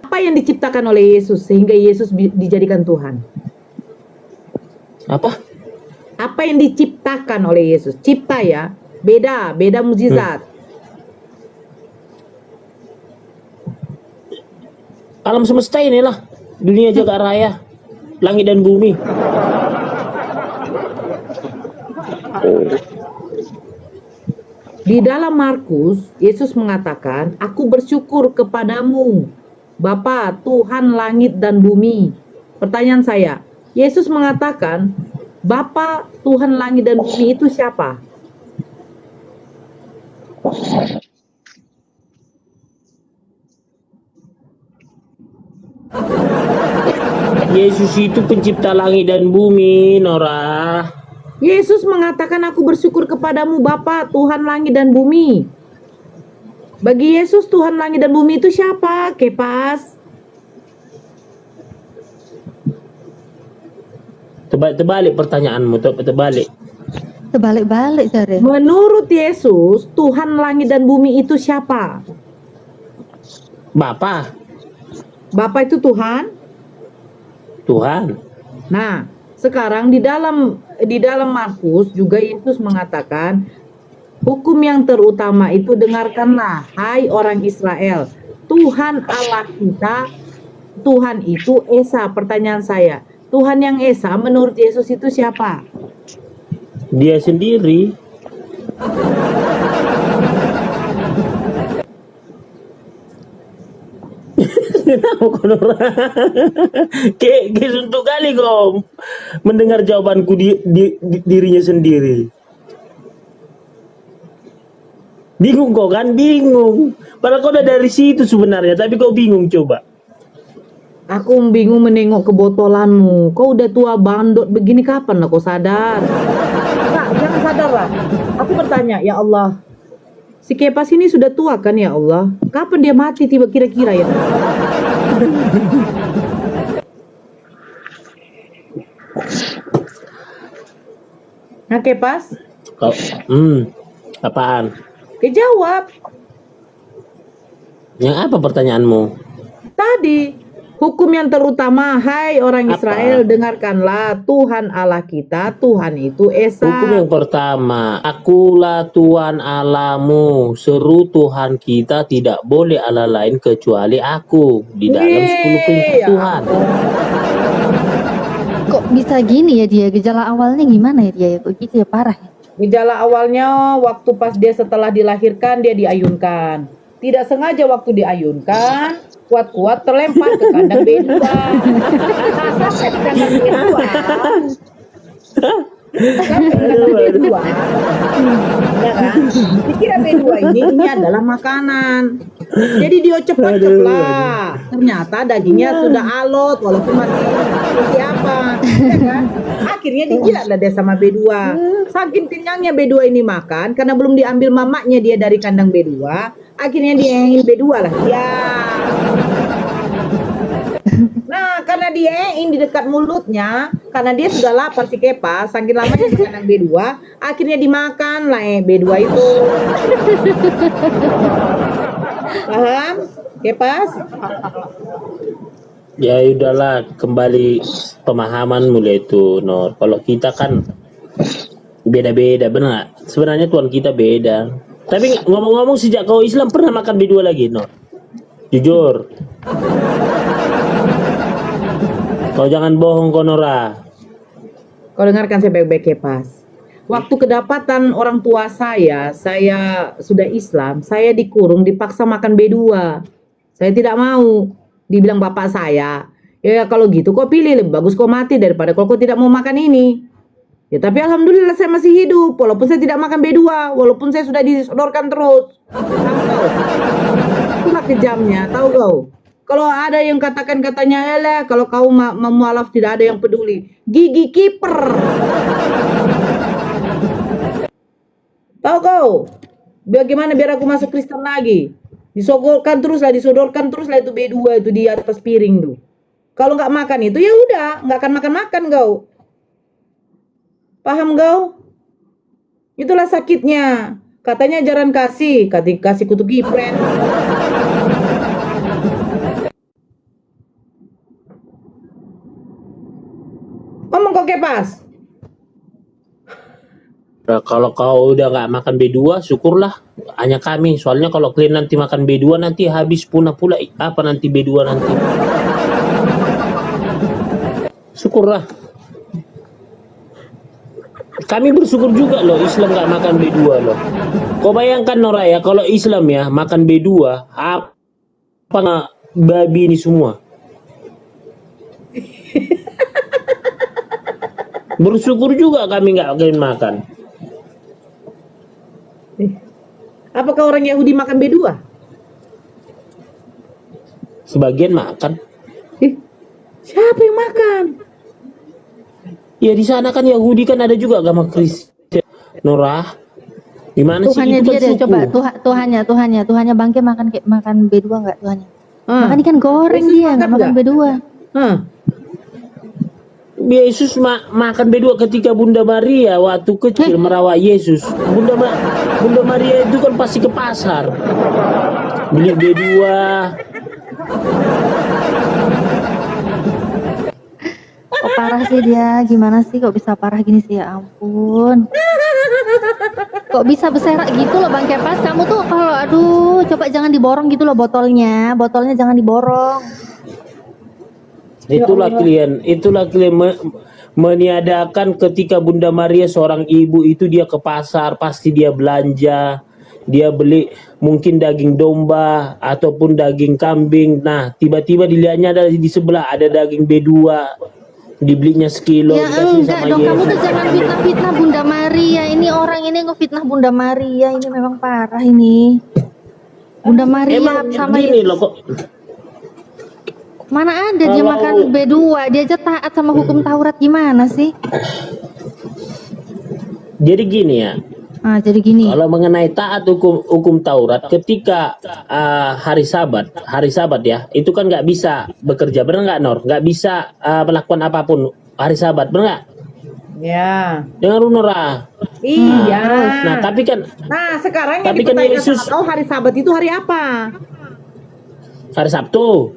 Apa yang diciptakan oleh Yesus sehingga Yesus dijadikan Tuhan? Apa? Apa yang diciptakan oleh Yesus? Cipta ya. Beda mukjizat. Alam semesta inilah. Dunia jagat raya, langit dan bumi. Di dalam Markus, Yesus mengatakan, "Aku bersyukur kepadamu, Bapa, Tuhan langit dan bumi, Pertanyaan saya, Yesus mengatakan, Bapa Tuhan langit dan bumi itu siapa? Yesus itu pencipta langit dan bumi, Nora. Yesus mengatakan, aku bersyukur kepadamu Bapa Tuhan langit dan bumi. Bagi Yesus Tuhan langit dan bumi itu siapa? Kepas. Terbalik pertanyaanmu, terbalik. Terbalik-balik Sare. Menurut Yesus, Tuhan langit dan bumi itu siapa? Bapa. Bapa itu Tuhan? Tuhan. Nah, sekarang di dalam Markus juga Yesus mengatakan, hukum yang terutama itu dengarkanlah, hai orang Israel, Tuhan Allah kita, Tuhan itu Esa. Pertanyaan saya, Tuhan yang Esa menurut Yesus itu siapa? Dia sendiri. Kayak suntuk kali kau mendengar jawabanku dirinya sendiri. Bingung kau kan? Bingung. Padahal kau udah dari situ sebenarnya, tapi kau bingung coba. Aku bingung menengok kebotolanmu. Kau udah tua bandot begini, kapan lah kau sadar? Nah, jangan sadar lah. Aku bertanya, ya Allah, si Kepas ini sudah tua kan ya Allah? Kapan dia mati tiba kira-kira ya? Nah Kepas? Oh, apaan? Jawab. Yang apa pertanyaanmu? Tadi, hukum yang terutama, hai orang Israel, dengarkanlah, Tuhan Allah kita, Tuhan itu Esa. Hukum yang pertama, akulah Tuhan Allahmu, seru Tuhan kita, tidak boleh Allah lain kecuali aku, di dalam 10 prinsip Tuhan. Kok bisa gini ya dia? Gejala awalnya gimana ya dia? Kok gitu ya, parah ya? Gejala awalnya waktu pas dia setelah dilahirkan, dia diayunkan. Tidak sengaja waktu diayunkan, kuat-kuat terlempar ke kandang B2. Sampai di kandang B2. Ya kan? Dikira B2 ini adalah makanan. Jadi diocep-ocep lah. Ternyata dagingnya sudah alot walaupun masih apa. Ya kan? Akhirnya dijilatlah dia sama B2. Saking kenyangnya B2 ini makan, karena belum diambil mamaknya dia dari kandang B2, akhirnya dia ingin B2 lah. Ya. Nah, karena dia ingin di dekat mulutnya, karena dia sudah lapar si Kepas, saking lamanya di kandang B2, akhirnya dimakan lah B2 itu. Paham? Kepas? Ya udahlah, kembali pemahaman mulai itu, Nor. Kalau kita kan beda-beda, benar. Sebenarnya Tuhan kita beda. Tapi ngomong-ngomong, sejak kau Islam pernah makan B2 lagi, Nor? Jujur. Kau jangan bohong, Konora. Kau dengarkan saya baik-baik, Kepas. Waktu kedapatan orang tua saya sudah Islam, saya dikurung, dipaksa makan B2. Saya tidak mau. Dibilang bapak saya, ya kalau gitu kau pilih, lebih bagus kau mati daripada kalau kau tidak mau makan ini. Ya tapi alhamdulillah saya masih hidup, walaupun saya tidak makan B2, walaupun saya sudah disodorkan terus. Tahu? Itulah kejamnya, tahu kau? Kalau ada yang katanya, kalau kau memualaf tidak ada yang peduli. Gigi kiper. Tahu kau? Bagaimana biar aku masuk Kristen lagi? Disodorkan terus lah itu B2 itu di atas piring tuh. Kalau nggak makan itu ya udah, nggak akan makan kau. Paham kau? Itulah sakitnya. Katanya ajaran kasih kutu gipren. Ngomong kau Kepas. Nah, kalau kau udah nggak makan B2, syukurlah. Hanya kami. Soalnya kalau kalian nanti makan B2, nanti habis punah pula. Apa nanti B2 nanti? Syukurlah. Kami bersyukur juga loh Islam nggak makan B2 loh. Kau bayangkan Nora ya, kalau Islam ya makan B2, apa babi ini semua? Bersyukur juga kami nggak makan. Apakah orang Yahudi makan B2? Sebagian makan. Siapa yang makan? Ya di sana kan Yahudi kan ada juga agama Kristen. Norah, di mana sih Tuhannya itu dia kan deh, suku? coba Tuhannya Bangke makan B2 nggak Tuhannya? Makan ikan goreng Yesus dia, makan nggak makan nggak? B2. Yesus makan B2 ketika Bunda Maria waktu kecil merawat Yesus. Bunda Maria itu kan pasti ke pasar beli B2. Kok parah sih dia? Gimana sih kok bisa parah gini sih, ya ampun. Kok bisa berserak gitu loh Bang Kepas? Kamu tuh kalau aduh, coba jangan diborong gitu loh botolnya. Botolnya jangan diborong. Itulah klien meniadakan ketika Bunda Maria seorang ibu itu dia ke pasar, pasti dia belanja, dia beli mungkin daging domba ataupun daging kambing. Nah, tiba-tiba dilihatnya ada di sebelah ada daging B2. Dibelinya sekilo, Ya dikasih enggak sama dong, kamu Yesus. tuh jangan fitnah-fitnah Bunda Maria. Ini orang ini ngefitnah Bunda Maria, ini memang parah ini. Bunda Maria Emang sama gini loh kok. mana ada dia Kalau- makan B2, dia aja taat sama hukum Taurat, gimana sih? Jadi gini ya, Jadi gini. kalau mengenai taat hukum Taurat, ketika hari Sabat ya, itu kan nggak bisa bekerja, benar nggak Nor? Nggak bisa melakukan apapun hari Sabat, benar nggak? Ya. Dengar Nora. Iya. Nah tapi kan Nah, sekarang yang Tapi kan dipertanyakan Yesus- sama kau hari Sabat itu hari apa? hari Sabtu,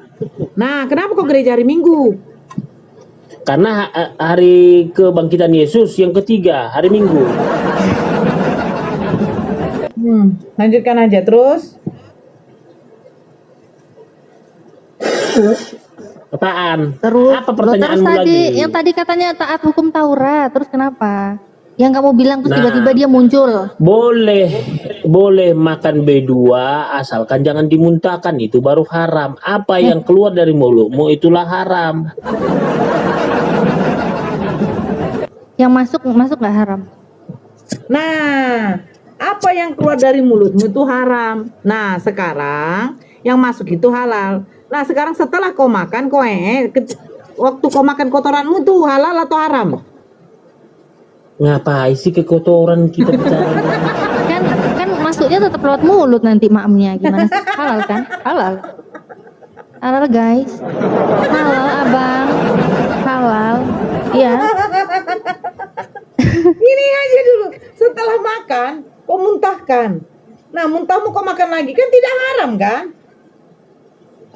Nah, kenapa kok gereja hari Minggu? karena hari kebangkitan Yesus yang ketiga, hari Minggu. Lanjutkan aja terus. Apaan? Terus, Apa terus pertanyaanmu tadi, lagi? yang tadi katanya taat hukum Taurat, terus kenapa? Yang kamu bilang terus Nah. tiba-tiba dia muncul. Boleh makan B2 asalkan jangan dimuntahkan, itu baru haram. Apa yang keluar dari mulutmu itulah haram. Yang masuk nggak haram? Nah, apa yang keluar dari mulutmu itu haram. Nah, sekarang yang masuk itu halal. Nah, sekarang setelah kau makan, waktu kau makan kotoranmu tuh halal atau haram? Ngapain sih kekotoran kita bicara? Kan masuknya tetap lewat mulut nanti maamnya, gimana sih? Halal kan? Halal guys, halal abang, halal, iya. Ini aja dulu. Setelah makan, kau muntahkan. Nah, muntahmu kau makan lagi kan tidak haram kan?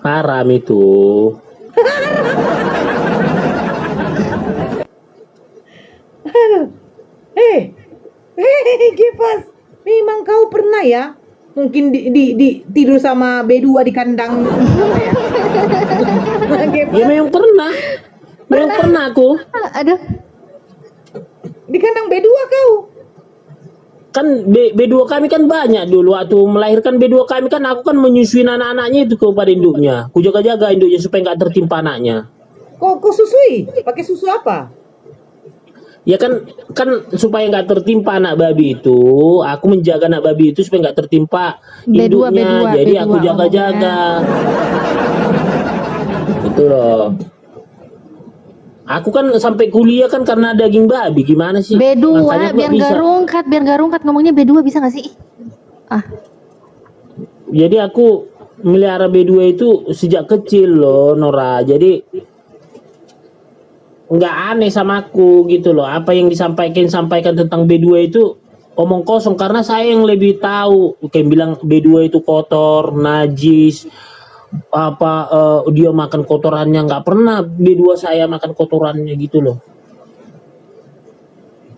Haram itu. Kipas. Memang kau pernah ya? Mungkin di tidur sama B2 di kandang. Ya memang pernah. Memang pernah aku. Aduh, Di kandang B2 kau. Kan B2 kami kan banyak dulu waktu melahirkan B2 kami kan aku kan menyusui anak-anaknya itu kepada induknya. Ku jaga-jaga induknya supaya nggak tertimpa anaknya. Kau susui? Pakai susu apa? Ya kan supaya nggak tertimpa anak babi itu, aku menjaga anak babi itu supaya nggak tertimpa induknya. Jadi aku jaga-jaga. Itu loh. Aku kan sampai kuliah kan karena daging babi, gimana sih? B2 Makanya gua biar nggak rungkat ngomongnya B2 bisa nggak sih? Jadi aku melihara B2 itu sejak kecil loh Nora. Jadi nggak aneh sama aku gitu loh. Apa yang disampaikan tentang B2 itu omong kosong, karena saya yang lebih tahu. Kayak bilang B2 itu kotor, najis, dia makan kotorannya. Nggak pernah B2 saya makan kotorannya gitu loh.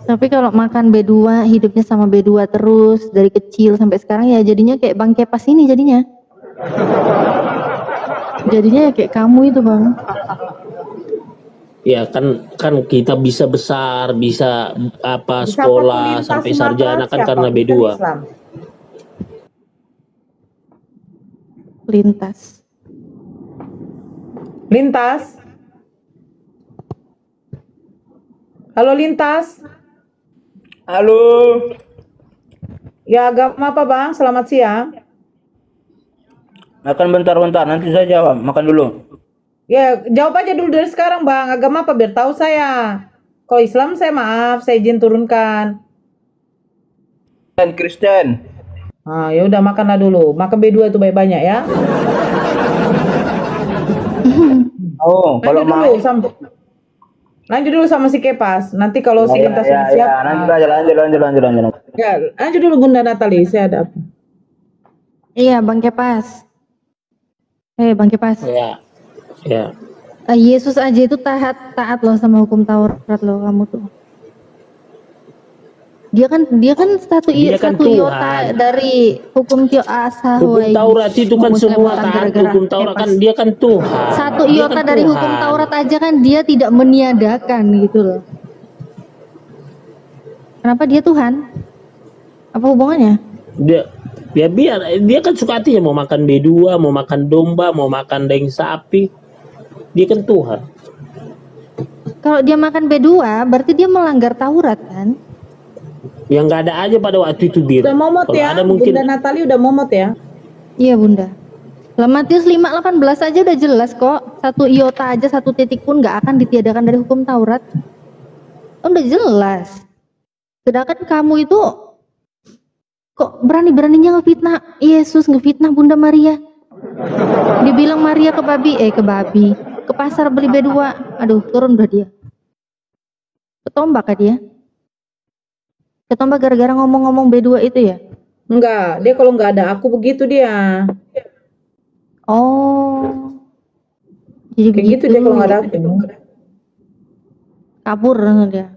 Tapi kalau makan B2, hidupnya sama B2 terus dari kecil sampai sekarang ya jadinya kayak Bang Kepas ini jadinya. Jadinya ya kayak kamu itu, Bang. Ya kan kita bisa besar, bisa sekolah sampai sarjana kan karena B2. Lintas. Halo Lintas. Halo. Ya, agama apa Bang? Selamat siang. Makan bentar-bentar, nanti saya jawab. Makan dulu. Ya, jawab aja dulu dari sekarang Bang. Agama apa biar tahu saya. Kalau Islam saya maaf, saya izin turunkan. Dan Kristen. Ah, ya udah makanlah dulu. Makan B2 itu banyak ya. Oh, kalau mau lanjut dulu sama si Kepas. Nanti kalau si Lintas sudah siap. Ya, nanti aja lanjut. Ya, lanjut dulu Bunda Natali. Saya ada apa? Iya, Bang Kepas. Bang Kepas. Ya. Ya. Yesus aja itu taat loh sama hukum Taurat loh, kamu tuh. Dia kan satu iota dari hukum Taurat itu kan semua taat hukum Taurat kan, dia kan Tuhan. Satu iota dari hukum Taurat aja kan dia tidak meniadakan gitu loh. Kenapa dia Tuhan? Apa hubungannya? Biar dia kan suka hatinya mau makan B2, mau makan domba, mau makan daging sapi. Dia kan Tuhan. Kalau dia makan B2 berarti dia melanggar Taurat kan? Yang nggak ada aja pada waktu itu Bir. Udah momot ya, ada mungkin... Bunda Natali udah momot ya. Iya Bunda. Lah Matius 5:18 aja udah jelas kok. Satu iota aja, satu titik pun nggak akan ditiadakan dari hukum Taurat. Udah jelas. Sedangkan kamu itu kok berani-beraninya ngefitnah Yesus, ngefitnah Bunda Maria. Dibilang Maria ke babi, ke pasar beli B2. Aduh, turun udah dia. Ketombak kan dia? Ketombak gara-gara ngomong-ngomong B2 itu ya? Enggak, dia kalau nggak ada aku begitu dia. Oh. Jadi kayak gitu dia kalau nggak ada aku. Kabur dia.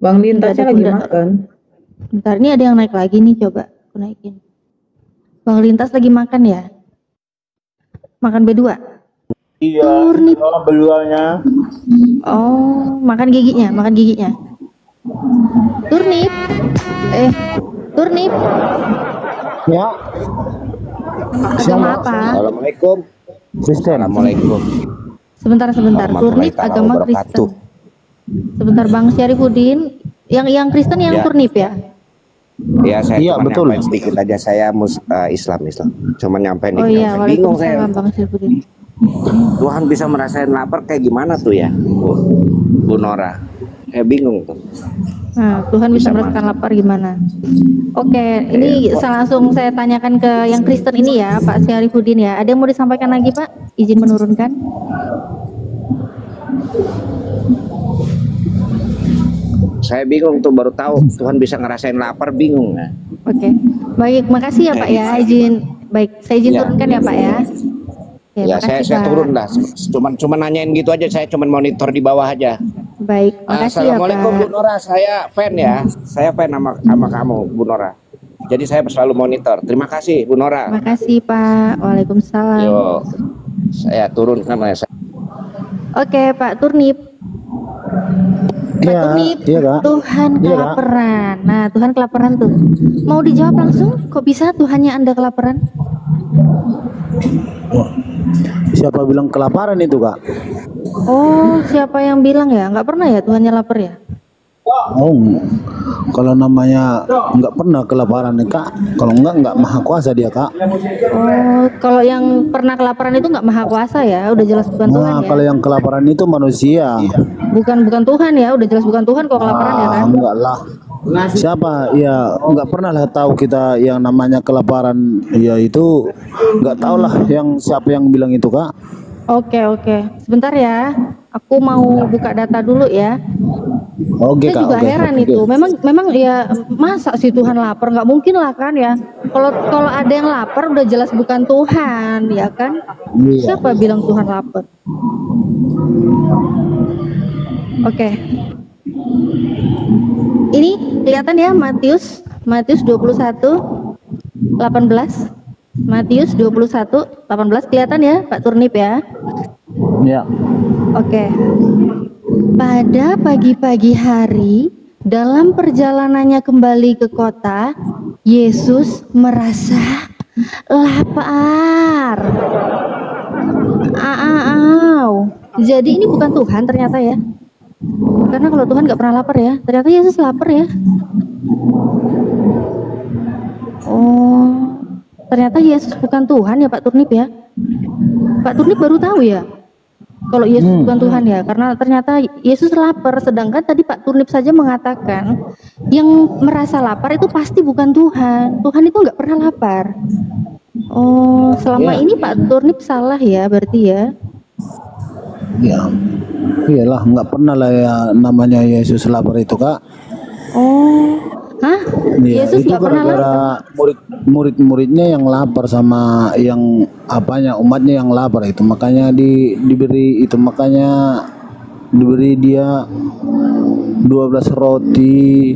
Bang Lintasnya lagi makan. Bentar, ini ada yang naik lagi nih, coba aku naikin. Bang Lintas lagi makan ya? Makan B2? Iya, turnip. Beluanya. Oh, makan giginya. Turnip. Turnip. Ya. Agama apa? Assalamualaikum. Kristen. Assalamualaikum. Sebentar. Turnip agama Kristen. Sebentar Bang Syarifuddin. Yang Kristen yang Turnip ya? Ya, saya cuma betul. nyampein sedikit aja, saya Islam. Cuma nyampein dikit. Oh iya, bingung saya. Bang Syarifuddin. Tuhan bisa merasain lapar kayak gimana tuh ya, Bu Nora? Saya bingung tuh. Nah, Tuhan bisa merasakan lapar gimana? Oke, ini langsung saya tanyakan ke yang Kristen ini ya, Pak Syarifuddin ya. Ada yang mau disampaikan lagi Pak? Izin menurunkan. Saya bingung tuh, baru tahu Tuhan bisa ngerasain lapar, bingung. Oke, baik, makasih ya Pak ya. Saya izin turunkan ya Pak ya. Ya, saya turun lah. Cuman nanyain gitu aja, saya cuman monitor di bawah aja. Baik, makasih Assalamualaikum ya Pak. Bu Nora, saya fan ya. Saya fan sama kamu Bu Nora. Jadi saya selalu monitor. Terima kasih Bu Nora. Makasih Pak. Waalaikumsalam. Yo, saya turun kan ya. Oke Pak Turnip. Turnip, iya, Tuhan kelaparan. Nah, Tuhan kelaparan tuh. Mau dijawab langsung? Kok bisa Tuhannya Anda kelaparan? Siapa bilang kelaparan itu Kak? Oh, siapa yang bilang ya? Nggak pernah ya Tuhannya lapar ya? Oh, kalau namanya nggak pernah kelaparan nih Kak. Kalau nggak maha kuasa dia Kak. Oh, kalau yang pernah kelaparan itu nggak maha kuasa ya? Udah jelas bukan Tuhan ya? Kalau yang kelaparan itu manusia. Bukan Tuhan ya? Udah jelas bukan Tuhan kok kelaparan ya kan? Enggak lah. Siapa ya nggak pernah lah tahu kita yang namanya kelaparan ya itu nggak tahu lah yang siapa yang bilang itu Kak. Oke. Sebentar ya. Aku mau buka data dulu ya. Oke, Saya juga heran itu. Memang ya masa sih Tuhan lapar? Nggak mungkin lah kan ya. Kalau ada yang lapar udah jelas bukan Tuhan ya kan? Iya. Siapa bilang Tuhan lapar? Oke. Ini kelihatan ya Matius 21 18. Matius 21 18 kelihatan ya Pak Turnip ya? Ya. Oke. Pada pagi-pagi hari dalam perjalanannya kembali ke kota, Yesus merasa lapar. Jadi ini bukan Tuhan ternyata ya. Karena kalau Tuhan nggak pernah lapar ya. Ternyata Yesus lapar ya. Oh, ternyata Yesus bukan Tuhan ya Pak Turnip ya. Pak Turnip baru tahu ya kalau Yesus bukan Tuhan ya, karena ternyata Yesus lapar, sedangkan tadi Pak Turnip saja mengatakan yang merasa lapar itu pasti bukan Tuhan. Tuhan itu nggak pernah lapar. Oh, selama ini Pak Turnip salah ya berarti ya. Ya, iyalah nggak pernah lah ya namanya Yesus lapar itu Kak. Oh, hah? Ya, Yesus itu nggak pernah lapar. Murid-muridnya yang lapar sama yang umatnya yang lapar itu, makanya diberi dia 12 roti.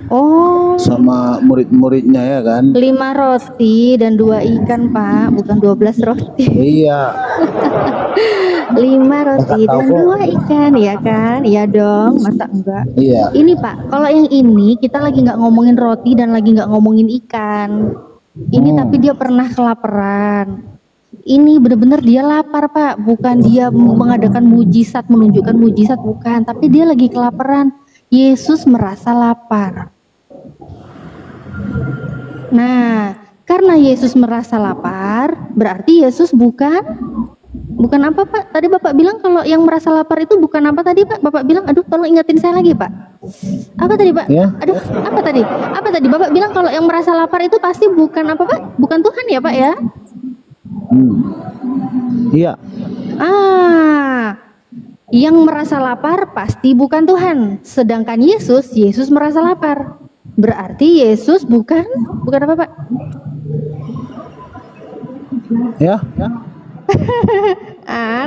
Oh, sama murid-muridnya ya kan. 5 roti dan 2 ikan Pak, bukan 12 roti. Iya. 5 roti dan 2 ikan ya kan? Iya dong, masa enggak? Iya. Ini Pak, kalau yang ini kita lagi nggak ngomongin roti dan lagi nggak ngomongin ikan. Ini tapi dia pernah kelaparan. Ini benar-benar dia lapar Pak, bukan dia mengadakan mujizat, menunjukkan mujizat, bukan, tapi dia lagi kelaparan. Yesus merasa lapar. Nah, karena Yesus merasa lapar, berarti Yesus bukan apa Pak? Tadi Bapak bilang kalau yang merasa lapar itu bukan apa tadi Pak? Bapak bilang, aduh tolong ingetin saya lagi Pak. Apa tadi Pak? Ya. Aduh, apa tadi? Apa tadi? Bapak bilang kalau yang merasa lapar itu pasti bukan apa Pak? Bukan Tuhan ya Pak ya? Iya. Yang merasa lapar pasti bukan Tuhan. Sedangkan Yesus merasa lapar. Berarti Yesus bukan apa Pak? Ya.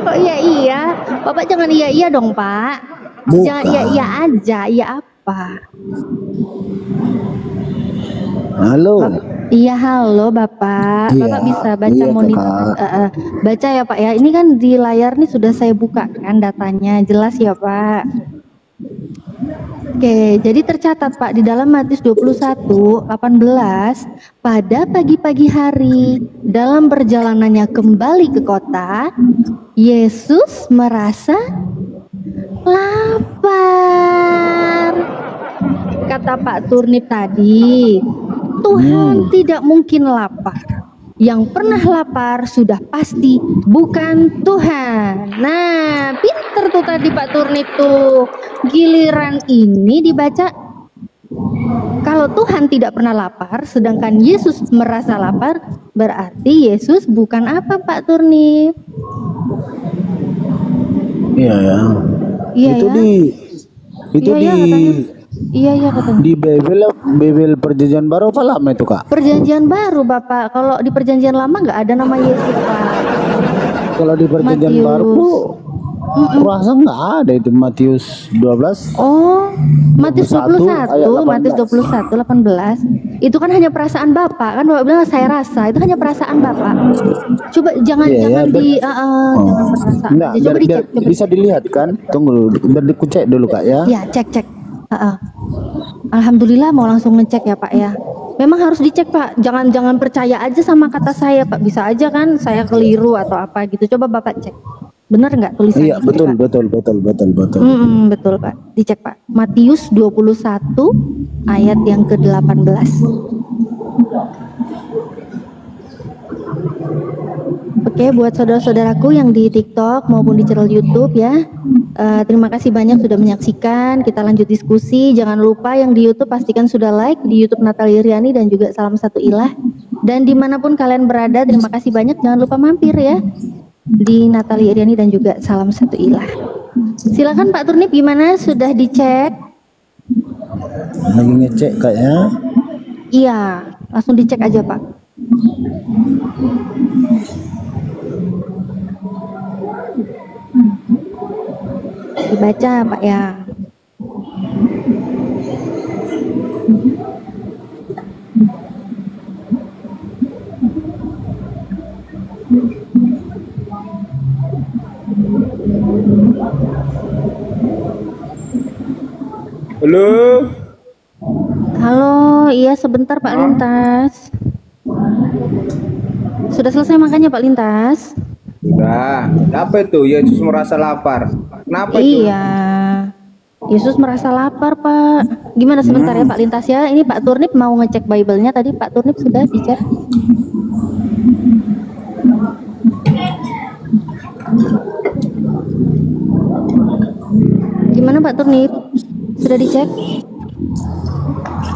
Kok iya? Bapak jangan iya dong Pak. Bukan. Jangan iya aja. Iya apa? Halo. Iya halo Bapak. Iya, Bapak bisa baca monitor. Baca ya Pak ya. Ini kan di layar nih sudah saya buka kan datanya. Jelas ya Pak. Oke, jadi tercatat Pak di dalam Matius 21:18, pada pagi-pagi hari dalam perjalanannya kembali ke kota, Yesus merasa lapar. Kata Pak Turnip tadi, Tuhan tidak mungkin lapar. Yang pernah lapar sudah pasti bukan Tuhan. Nah, pinter tuh tadi Pak Turnip tuh. Giliran ini dibaca, kalau Tuhan tidak pernah lapar, sedangkan Yesus merasa lapar, berarti Yesus bukan apa Pak Turnip? Iya ya. Iya itu ya. Iya katanya. Di Babel perjanjian baru apa lama itu Kak? Perjanjian baru Bapak. Kalau di perjanjian lama nggak ada nama Yesus Pak. Kalau di perjanjian baru rasa nggak ada itu Matius 12. Oh, Matius 21, 18. Itu kan hanya perasaan Bapak, kan Bapak bilang saya rasa, itu hanya perasaan Bapak. Coba jangan jangan perasaan. Enggak, Coba dicek. Coba bisa dilihat kan? Tunggu dulu, biar dikucek dulu Kak ya. Ya, cek. Alhamdulillah mau langsung ngecek ya Pak ya. Memang harus dicek Pak, jangan percaya aja sama kata saya Pak. Bisa aja kan saya keliru atau apa gitu. Coba Bapak cek. Benar nggak tulisannya? Iya, betul. Betul Pak. Dicek Pak. Matius 21 ayat yang ke-18. Oke, buat saudara-saudaraku yang di TikTok maupun di channel YouTube ya, terima kasih banyak sudah menyaksikan. Kita lanjut diskusi. Jangan lupa yang di YouTube pastikan sudah like di YouTube Natalia Iriani dan juga Salam Satu Ilah. Dan dimanapun kalian berada, terima kasih banyak. Jangan lupa mampir ya di Natalia Iriani dan juga Salam Satu Ilah. Silakan Pak Turnip, gimana? Sudah dicek? Lagi ngecek kayaknya. Iya, langsung dicek aja Pak. Dibaca Pak ya. Halo, iya sebentar Pak Lintas. Sudah selesai makannya Pak Lintas? Udah. Apa itu? Yesus merasa lapar. Kenapa itu? Iya. Yesus merasa lapar, Pak. Gimana sebentar ya Pak Lintas ya. Ini Pak Turnip mau ngecek Bible-nya. Tadi Pak Turnip sudah dicek. Gimana Pak Turnip? Sudah dicek?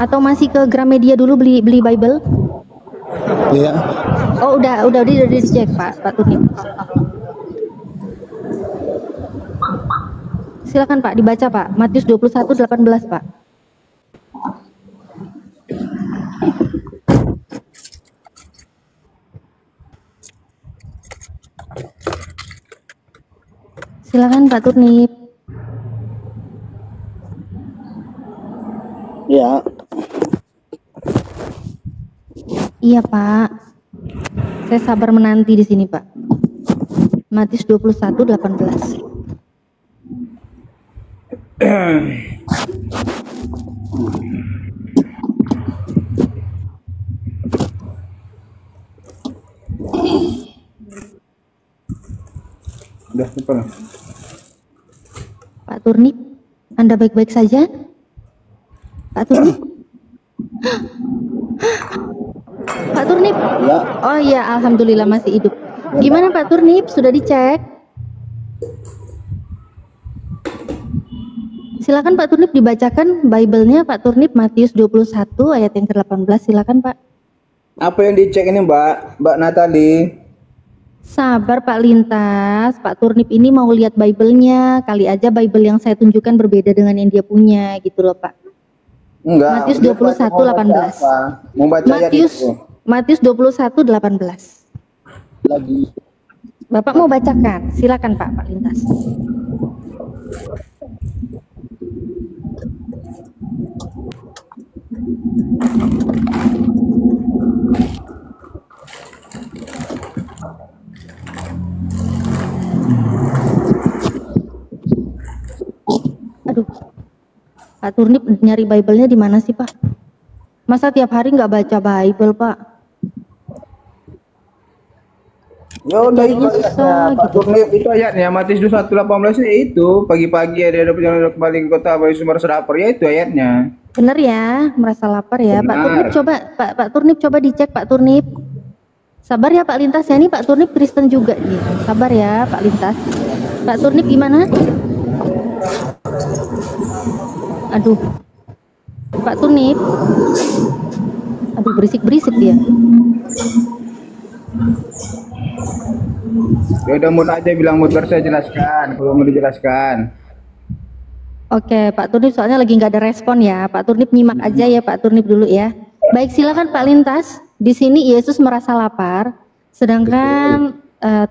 Atau masih ke Gramedia dulu beli Bible? Iya. Oh, udah dicek Pak Turnip. Silakan Pak dibaca Pak. Matius 21:18 Pak. Silakan Pak Turnip. Ya. Iya Pak. Saya sabar menanti di sini Pak. Matius 21:18. Udah, cepat. Pak Turnip, Anda baik-baik saja? Pak Turnip? Pak Turnip? Ya. Oh iya, alhamdulillah masih hidup. Gimana Pak Turnip? Sudah dicek? Silakan Pak Turnip dibacakan Bible-nya Pak Turnip Matius 21 ayat yang ke-18. Silakan Pak. Apa yang dicek ini, Mbak Natali? Sabar Pak Lintas. Pak Turnip ini mau lihat Bible-nya. Kali aja Bible yang saya tunjukkan berbeda dengan yang dia punya gitu loh Pak. Enggak. Matius 21:18. Mau baca ayat itu. Matius 21:18. Lagi. Bapak mau bacakan? Silakan Pak Lintas. Aduh, Pak Turnip nyari Bible-nya di mana sih Pak? Masa tiap hari nggak baca Bible Pak? Ya udah itu Susah, ayatnya, Pak Turnip, itu ayatnya Matius 21:18 itu pagi-pagi ada perjalanan kembali ke kota Yesus merasa lapar, ya itu ayatnya. Bener ya, merasa lapar ya. Benar. Pak Turnip coba Pak Turnip coba dicek Pak Turnip. Sabar ya Pak Lintas ya, ini Pak Turnip Kristen juga nih. Sabar ya Pak Lintas. Pak Turnip gimana? Aduh. Pak Turnip. Aduh berisik-berisik dia. Ya udah mut aja, bilang mut, saya jelaskan kalau mau dijelaskan. Oke, Pak Turnip soalnya lagi nggak ada respon ya. Pak Turnip nyimak aja ya Pak Turnip dulu ya. Baik, silakan Pak Lintas. Di sini Yesus merasa lapar, sedangkan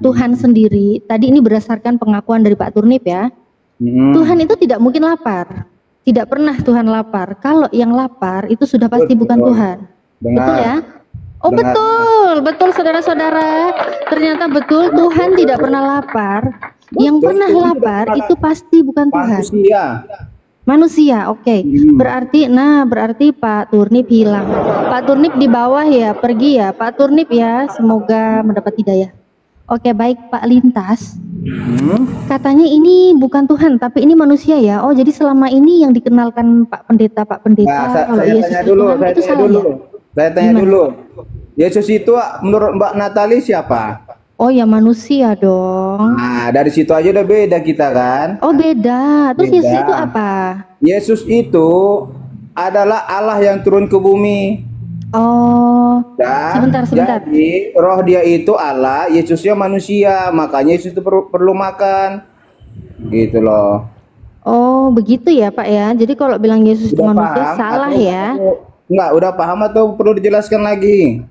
Tuhan sendiri, tadi ini berdasarkan pengakuan dari Pak Turnip ya. Tuhan itu tidak mungkin lapar. Tidak pernah Tuhan lapar. Kalau yang lapar itu sudah pasti bukan Tuhan. Betul ya? Oh betul, betul saudara-saudara. Ternyata betul Tuhan tidak pernah lapar. Yang pernah lapar itu pasti bukan Tuhan. Manusia, oke. Berarti Pak Turnip hilang. Pak Turnip di bawah ya, pergi ya. Pak Turnip ya, semoga mendapat hidayah. Oke, baik Pak Lintas. Katanya ini bukan Tuhan, tapi ini manusia ya. Oh, jadi selama ini yang dikenalkan Pak Pendeta Nah, kalau saya Yesus tanya itu dulu, Tuhan, saya itu tanya salah dulu. ya? Saya tanya Gimana? dulu. Yesus itu menurut Mbak Natali siapa? Oh ya manusia dong. Nah, dari situ aja udah beda kita kan? Oh beda. Terus Beda. Yesus itu apa? Yesus itu adalah Allah yang turun ke bumi. Oh, Dan sebentar. jadi roh dia itu Allah, Yesusnya manusia, makanya Yesus itu perlu makan. Gitu loh. Oh begitu ya Pak ya. Jadi kalau bilang Yesus itu Udah manusia paham salah atau ya. Enggak, udah paham atau perlu dijelaskan lagi?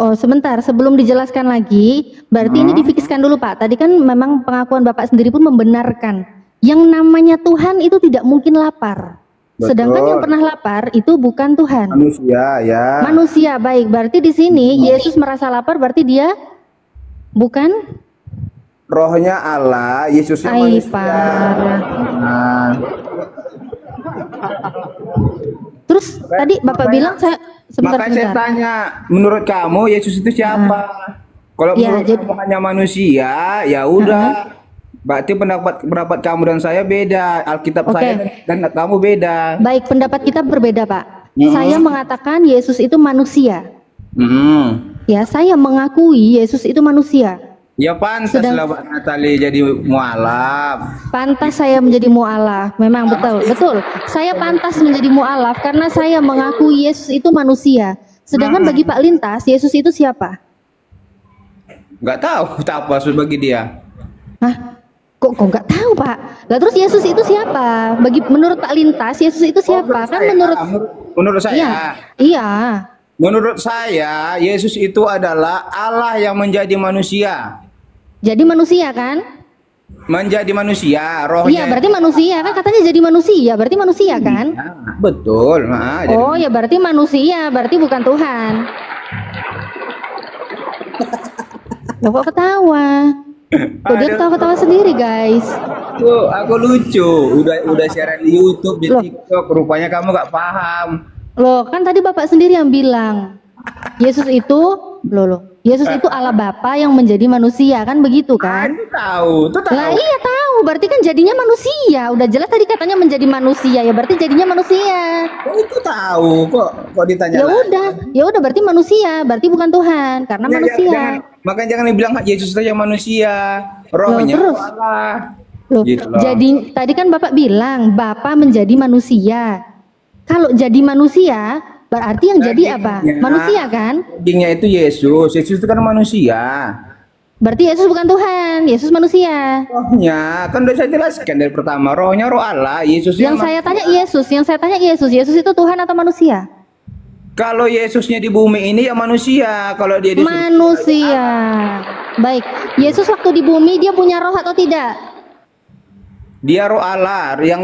Oh sebentar, sebelum dijelaskan lagi, berarti ini difikirkan dulu Pak. Tadi kan memang pengakuan Bapak sendiri pun membenarkan yang namanya Tuhan itu tidak mungkin lapar. Sedangkan yang pernah lapar itu bukan Tuhan. Manusia ya. Manusia, baik. Berarti di sini Yesus merasa lapar, berarti dia bukan Rohnya Allah, Yesusnya manusia. parah. Nah, Terus tadi Bapak bilang saya makanya saya tanya, menurut kamu Yesus itu siapa? Kalau Ya, menurut kamu hanya manusia, ya udah. Berarti pendapat kamu dan saya beda. Alkitab Oke. saya dan kamu beda. Baik, pendapat kita berbeda, Pak. Saya mengatakan Yesus itu manusia. Ya, saya mengakui Yesus itu manusia. Ya pantas lah Mbak Natali jadi mualaf. Pantas saya menjadi mualaf, memang betul. Saya pantas menjadi mualaf karena saya mengakui Yesus itu manusia. Sedangkan bagi Pak Lintas, Yesus itu siapa? Nggak tahu apa bagi dia. Hah? Kok nggak tahu, Pak? Lah terus Yesus itu siapa? Menurut Pak Lintas, Yesus itu siapa? Menurut saya. Iya. Menurut saya, Yesus itu adalah Allah yang menjadi manusia. Jadi manusia kan? Menjadi manusia, rohnya. Iya, berarti manusia kan katanya jadi manusia, berarti manusia kan? Betul. Oh, ya berarti manusia, berarti bukan Tuhan. Loh, kok ketawa? Kok dia ketawa sendiri, guys? Aku lucu. Udah siaran di YouTube, di TikTok. Rupanya kamu nggak paham. Loh, kan tadi Bapak sendiri yang bilang Yesus itu Yesus itu Allah Bapa yang menjadi manusia, kan begitu kan? Itu tahu. Lah iya tahu, berarti kan jadinya manusia. Udah jelas tadi katanya menjadi manusia, ya berarti jadinya manusia. Itu tahu kok ditanya. Ya udah berarti manusia, berarti bukan Tuhan karena manusia. Makanya jangan dibilang Yesus saja manusia, rohnya Allah. Gitu loh. Jadi tadi kan Bapak bilang Bapa menjadi manusia. Kalau jadi manusia berarti yang jadi apa? Manusia kan? Dagingnya itu Yesus. Yesus itu kan manusia. Berarti Yesus bukan Tuhan, Yesus manusia. Rohnya kan udah saya jelaskan dari pertama, rohnya roh Allah. Yesus yang saya tanya Yesus itu Tuhan atau manusia? Kalau Yesusnya di bumi ini ya manusia. Kalau dia di manusia. Baik. Yesus waktu di bumi dia punya roh atau tidak? Dia roh Allah, yang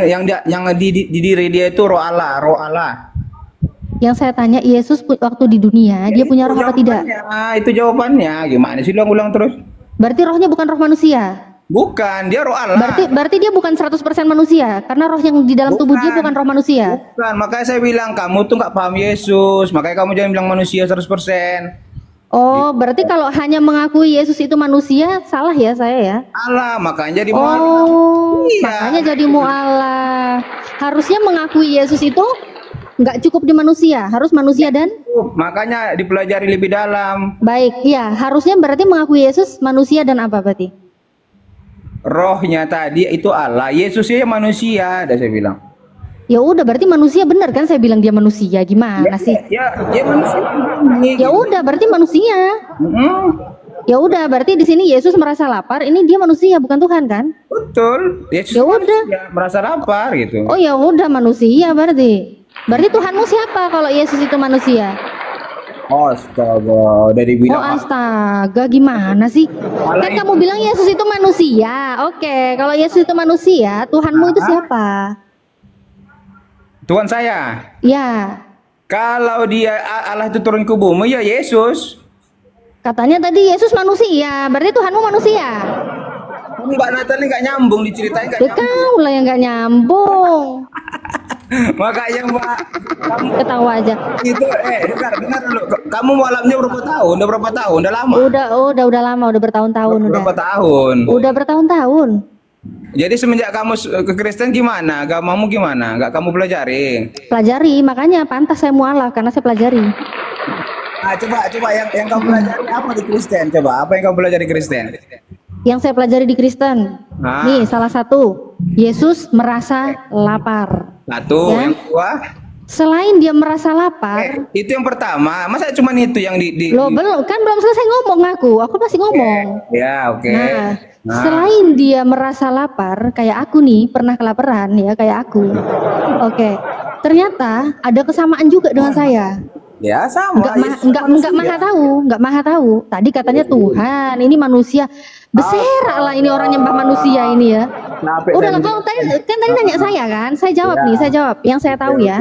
di diri dia itu roh Allah. Yang saya tanya Yesus waktu di dunia dia punya roh atau tidak? Itu jawabannya. Gimana sih ulang terus? Berarti rohnya bukan roh manusia? Bukan, dia roh Allah. Berarti dia bukan 100% manusia karena roh yang di dalam tubuh dia bukan roh manusia. Bukan, makanya saya bilang kamu tuh nggak paham Yesus. Makanya kamu jangan bilang manusia 100%. Oh, berarti kalau hanya mengakui Yesus itu manusia, salah ya saya ya? Allah, makanya jadi mualaf. Makanya jadi mualaf. Harusnya mengakui Yesus itu nggak cukup di manusia, harus manusia dan? Makanya dipelajari lebih dalam. Baik, iya. Harusnya berarti mengakui Yesus manusia dan apa berarti? Rohnya tadi itu Allah, Yesusnya manusia, dah saya bilang. Ya udah berarti manusia benar kan saya bilang dia manusia, gimana sih? Ya manusia. Ya udah berarti manusia. Ya udah berarti di sini Yesus merasa lapar, ini dia manusia bukan Tuhan kan? Betul. Yesus ya udah merasa lapar gitu. Oh ya udah manusia berarti. Berarti Tuhanmu siapa kalau Yesus itu manusia? Astaga, dari bilang. Oh astaga, gimana sih? Kan kamu bilang Yesus itu manusia. Oke, kalau Yesus itu manusia, Tuhanmu itu siapa? Tuhan saya. Ya. Kalau dia Allah itu turun ke bumi ya Yesus. Katanya tadi Yesus manusia, berarti Tuhanmu manusia. Mbak Natali nggak nyambung diceritain nggak nyambung. Kau lah yang nggak nyambung. Makanya Mbak, kamu ketawa aja. Itu dengar dulu. Kamu mualafnya berapa tahun? Udah berapa tahun? Udah lama? Udah lama, udah bertahun-tahun udah. Berapa tahun? Udah bertahun-tahun. Jadi semenjak kamu ke Kristen gimana? Agamamu gimana? Nggak kamu pelajari? Pelajari, makanya pantas saya mualaf karena saya pelajari. Coba yang kamu pelajari apa di Kristen? Coba apa yang kamu pelajari di Kristen? Yang saya pelajari di Kristen, nih salah satu, Yesus merasa lapar. Satu, ya? Yang kedua? Selain dia merasa lapar, itu yang pertama. Masa cuma itu yang Loh, belum selesai ngomong aku masih ngomong. Ya, oke. Nah, selain dia merasa lapar, kayak aku nih pernah kelaparan ya, kayak aku. Oke. Ternyata ada kesamaan juga dengan saya. Ya, sama. Enggak maha tahu. Tadi katanya Tuhan, ini manusia. Beserak lah ini orang nyembah manusia ini ya. Udah lah, kau tadi nanya saya kan, saya jawab nih, saya jawab. Yang saya tahu ya,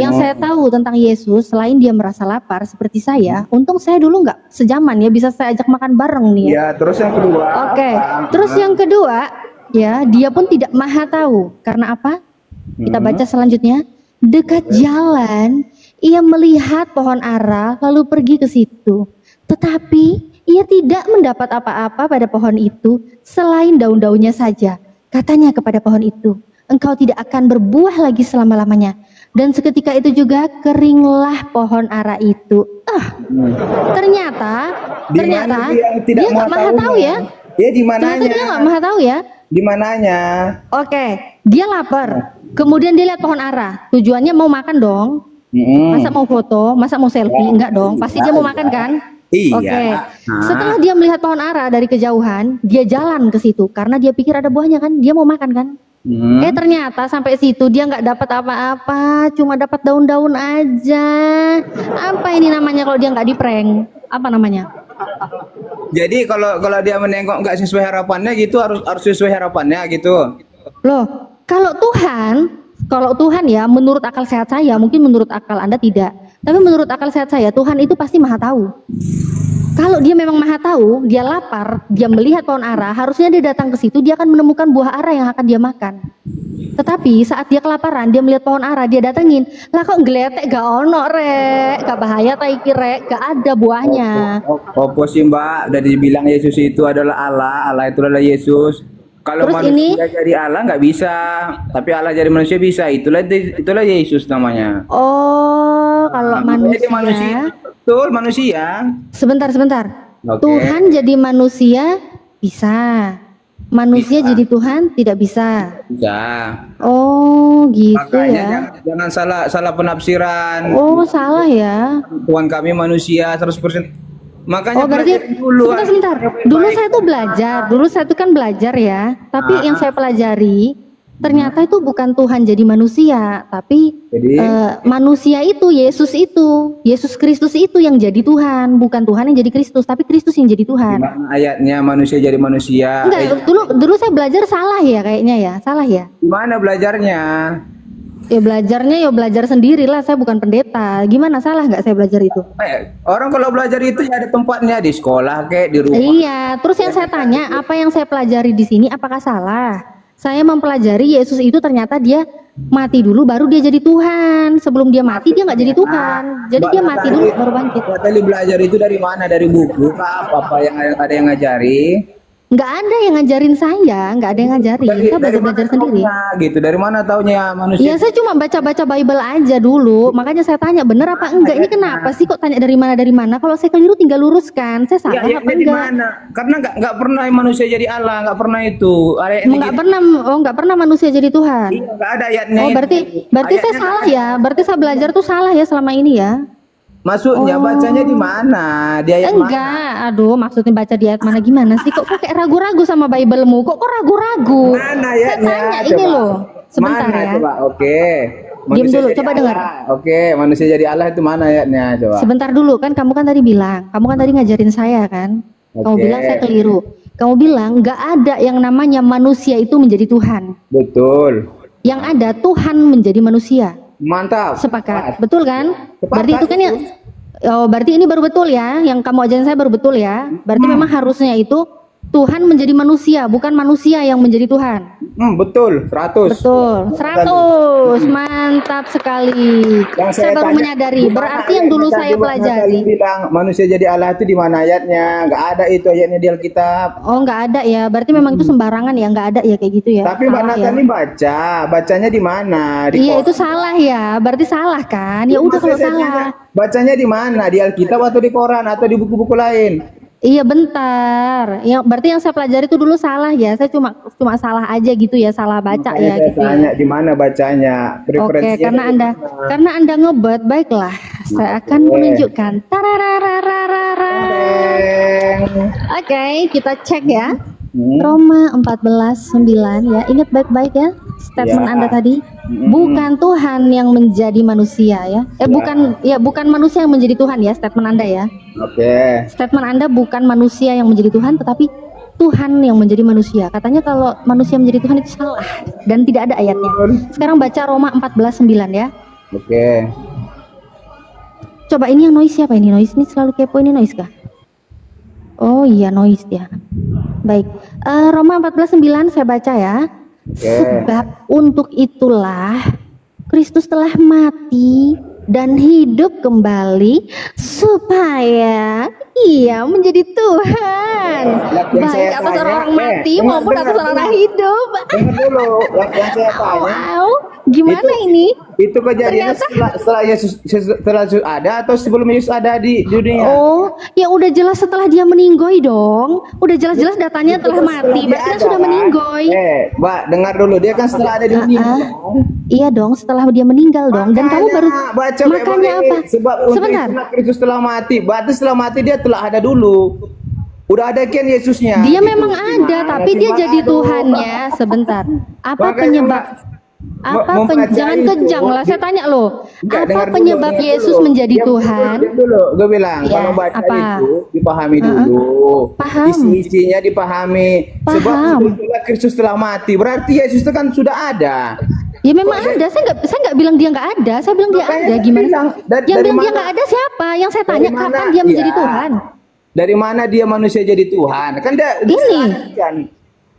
yang saya tahu tentang Yesus, selain dia merasa lapar seperti saya, untung saya dulu nggak sejaman ya, bisa saya ajak makan bareng nih. Ya, terus yang kedua. Oke, terus yang kedua, ya dia pun tidak maha tahu. Karena apa? Kita baca selanjutnya. Dekat jalan, ia melihat pohon ara lalu pergi ke situ. Tetapi Ia tidak mendapat apa-apa pada pohon itu selain daun-daunnya saja. Katanya kepada pohon itu, engkau tidak akan berbuah lagi selama-lamanya. Dan seketika itu juga keringlah pohon ara itu. Ternyata dia nggak maha tahu ya. Ya di mananya? Ternyata dia nggak maha tahu ya. Di mananya? Oke, dia lapar. Kemudian dia lihat pohon ara. Tujuannya mau makan dong. Masa mau foto, masa mau selfie? Enggak dong. Pasti dia mau makan kan? Iya. Oke. Setelah dia melihat pohon ara dari kejauhan, dia jalan ke situ karena dia pikir ada buahnya kan. Dia mau makan kan? Ternyata sampai situ dia nggak dapat apa-apa, cuma dapat daun-daun aja. Apa ini namanya kalau dia nggak di-prank? Apa namanya? Jadi kalau dia menengok nggak sesuai harapannya gitu, harus sesuai harapannya gitu. Loh, kalau Tuhan ya, menurut akal sehat saya, mungkin menurut akal Anda tidak. Tapi menurut akal sehat saya, Tuhan itu pasti maha tahu. Kalau dia memang maha tahu, dia lapar, dia melihat pohon ara, harusnya dia datang ke situ, dia akan menemukan buah ara yang akan dia makan. Tetapi saat dia kelaparan, dia melihat pohon ara, dia datengin, lah kok ngeletek gak ono rek, gak bahaya tak iki rek, gak ada buahnya. Opo sih mbak, udah dibilang Yesus itu adalah Allah, Allah itu adalah Yesus. Kalau manusia jadi Allah nggak bisa, tapi Allah jadi manusia bisa. Itulah Yesus namanya. Oh, kalau manusia. Betul, manusia. Sebentar. Okay. Tuhan jadi manusia bisa. Manusia bisa. Jadi Tuhan tidak bisa. Bisa. Oh, gitu. Makanya jangan salah penafsiran. Oh, salah ya. Tuhan kami manusia 100%. Makanya berarti sebentar. Dulu saya tuh belajar. Dulu saya tuh kan belajar ya. Tapi yang saya pelajari ternyata itu bukan Tuhan jadi manusia, tapi manusia itu Yesus Kristus itu yang jadi Tuhan, bukan Tuhan yang jadi Kristus, tapi Kristus yang jadi Tuhan. Gimana ayatnya manusia jadi manusia? Enggak, dulu saya belajar salah ya kayaknya ya, salah ya. Gimana belajarnya? Ya belajar sendirilah, saya bukan pendeta. Gimana, salah nggak saya belajar itu? Orang kalau belajar itu ya ada tempatnya, di sekolah kayak di rumah. Iya, terus yang saya tanya, apa yang saya pelajari di sini apakah salah? Saya mempelajari Yesus itu ternyata dia mati dulu baru dia jadi Tuhan. Sebelum dia mati dia nggak jadi Tuhan. Jadi dia mati dulu baru bangkit. Tadi belajar itu dari mana? Dari buku apa yang ada yang ngajari? Nggak ada yang ngajarin saya, nggak ada yang ngajarin. Saya belajar sendiri. Gitu, dari mana taunya manusia? Iya, saya cuma baca-baca Bible aja dulu. Makanya saya tanya, bener apa enggak? Ini kenapa sih kok tanya dari mana? Kalau saya keliru tinggal luruskan. Saya salah apa enggak? Mana? Karena nggak pernah manusia jadi Allah, nggak pernah itu. Nggak pernah manusia jadi Tuhan. Iya, nggak ada ayatnya. Oh, berarti saya salah ya. Berarti saya belajar tuh salah ya selama ini ya. Maksudnya bacanya di mana? Di ayat enggak, mana? Aduh, maksudnya baca di ayat mana gimana sih? Kok kayak ragu-ragu sama Bible-mu? Kok ragu-ragu? Mana ayatnya? Saya tanya ini loh. Sebentar mana, ya. Coba, oke. Diam dulu, coba dengar. Oke, manusia jadi Allah itu mana ayatnya? Coba. Sebentar dulu, kan kamu kan tadi bilang, kamu kan tadi ngajarin saya kan? Kamu bilang saya keliru. Kamu bilang nggak ada yang namanya manusia itu menjadi Tuhan. Betul. Yang ada Tuhan menjadi manusia. Mantap. Sepakat, betul kan? Berarti itu kan ya. Oh, berarti ini baru betul ya. Yang kamu ajarin saya baru betul ya. Berarti memang harusnya itu Tuhan menjadi manusia, bukan manusia yang menjadi Tuhan. Betul, 100. Betul, 100. Mantap sekali. Saya baru menyadari. Berarti yang dulu saya pelajari. Bilang manusia jadi Allah itu di mana ayatnya? Nggak ada itu ayatnya di Alkitab. Oh, nggak ada ya. Berarti memang itu sembarangan ya, nggak ada ya kayak gitu ya. Tapi Mbak Natali bacanya di mana? Iya, itu salah ya. Berarti salah kan? Ya udah kalau salah. Bacanya di mana? Di Alkitab atau di Quran atau di buku-buku lain? Iya, bentar. Berarti yang saya pelajari itu dulu salah ya. Saya cuma salah aja gitu ya, salah baca ya gitu. Tanya di mana bacanya? Oke, karena Anda ngebet, baiklah. Saya akan menunjukkan. Oke, kita cek ya. Roma 14:9 ya. Ingat baik-baik ya statement Anda tadi. Bukan Tuhan yang menjadi manusia ya. Bukan manusia yang menjadi Tuhan ya, statement Anda ya. Oke. Statement Anda bukan manusia yang menjadi Tuhan, tetapi Tuhan yang menjadi manusia. Katanya kalau manusia menjadi Tuhan itu salah dan tidak ada ayatnya. Sekarang baca Roma 14:9 ya. Oke. Coba ini yang noise siapa ini? Noise ini selalu kepo, ini noise kah? Oh iya, noise dia. Baik. Roma 14:9 saya baca ya. Sebab untuk itulah Kristus telah mati dan hidup kembali supaya Iya, menjadi Tuhan. Baik atas orang mati maupun atas orang hidup. Dengar dulu, yang saya tanya. Wow, gimana ini? Itu kejadian setelah Yesus ada atau sebelum Yesus ada di dunia? Oh, ya udah jelas setelah dia meninggoy dong. Udah jelas-jelas datanya telah mati, berarti kan sudah meninggoy. Mbak, dengar dulu, dia kan setelah ada di dunia. Iya dong, setelah dia meninggal dong. Dan kamu baru makanya apa? Sebab sebentar. Kristus telah mati, berarti setelah mati dia telah ada dulu. Udah ada kan Yesusnya. Dia memang ada, tapi dia jadi Tuhannya. Sebentar. Apa penyebab? Jangan kejang lah, saya tanya loh. Apa penyebab Yesus menjadi Tuhan? Gue bilang kalau baca itu dipahami dulu. Isi-isinya dipahami. Sebab Kristus telah mati, berarti Yesus itu kan sudah ada. Ya memang ada, saya nggak bilang dia nggak ada, saya bilang dia ada. Gimana? Yang bilang dia nggak ada siapa? Yang saya tanya kapan dia menjadi Tuhan? Dari mana dia manusia jadi Tuhan? Kan dia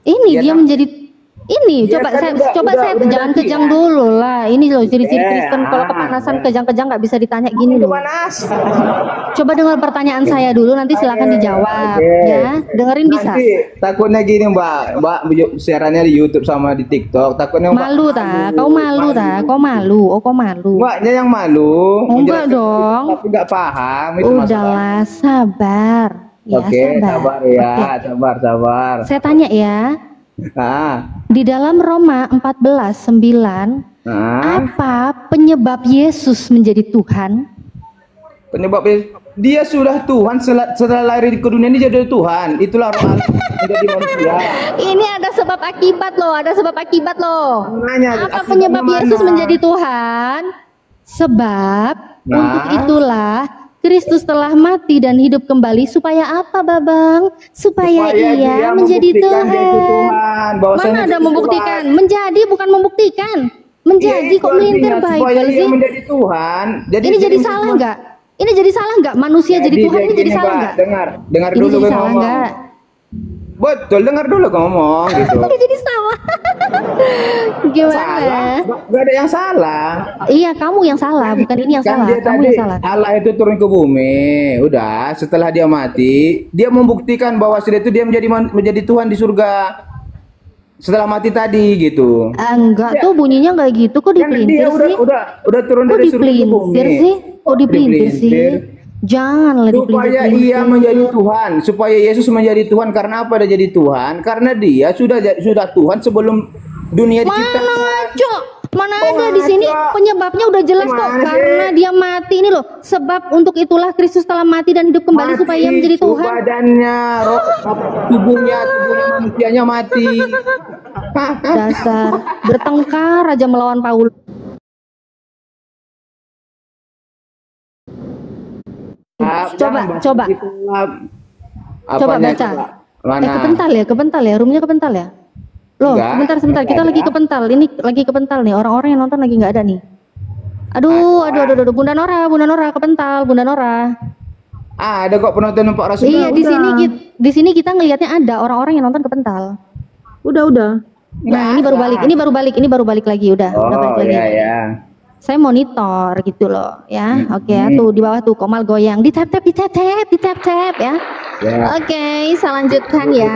ini dia menjadi ini. Coba saya jangan kejang dulu lah. Ini loh ciri-ciri Kristen kalau kepanasan kejang-kejang nggak bisa ditanya gini loh. Coba dengar pertanyaan saya dulu, nanti silakan dijawab ya. Dengerin bisa. Nanti takutnya gini Mbak siarannya di YouTube sama di TikTok. Takutnya malu ta? Kau malu ta? Kau malu? Oh kau malu? Mbaknya yang malu. Enggak dong. Tapi nggak paham. Udahlah, sabar. Ya, sabar ya, sabar. Saya tanya ya. Di dalam Roma 14:9, apa penyebab Yesus menjadi Tuhan? Penyebab dia sudah Tuhan setelah lahir ke dunia ini jadi Tuhan. Itulah roh Allah menjadi manusia. Ini ada sebab akibat loh, apa penyebab Yesus menjadi Tuhan? Sebab untuk itulah Kristus telah mati dan hidup kembali supaya apa, Babang? Supaya ia menjadi Tuhan. Mana ada membuktikan? Menjadi bukan membuktikan. Menjadi kok melintir Bible sih? Menjadi Tuhan. Ini jadi salah nggak? Ini jadi salah nggak? Manusia jadi Tuhan ini jadi salah nggak? Dengar dulu gue ngomong. Betul, dengar dulu ngomong gitu. Ini jadi salah. Gimana? Salah? Gak ada yang salah. Iya, kamu yang salah, bukan ini yang salah. Kamu yang salah. Allah itu turun ke bumi. Udah, setelah dia mati, dia membuktikan bahwa sudah itu dia menjadi Tuhan di surga. Setelah mati tadi gitu. Enggak tuh bunyinya enggak gitu, kok dipelintir sih? Udah turun dari surga ke bumi. Kok dipelintir sih? Jangan supaya ia menjadi Tuhan, supaya Yesus menjadi Tuhan. Karena apa dia jadi Tuhan? Karena dia sudah Tuhan sebelum dunia diciptakan. Mana ada di sini penyebabnya udah jelas kok. Karena dia mati ini loh. Sebab untuk itulah Kristus telah mati dan hidup kembali supaya ia menjadi Tuhan. Badannya, tubuhnya manusianya mati. Dasar bertengkar aja melawan Paulus. Coba baca. Kepental ya, roomnya kepental ya. Loh, sebentar, kita lagi kepental. Ini lagi kepental nih, orang-orang yang nonton lagi nggak ada nih. Aduh, Bunda Nora kepental, Bunda Nora. Ada kok penonton Pak Rasul. Iya, di sini kita ngelihatnya ada orang-orang yang nonton kepental. Udah. Nah, ini baru balik lagi, udah balik lagi. Iya. Saya monitor gitu loh ya. Oke, tuh di bawah tuh Komal goyang, di tap ya. Oke, saya lanjutkan ya.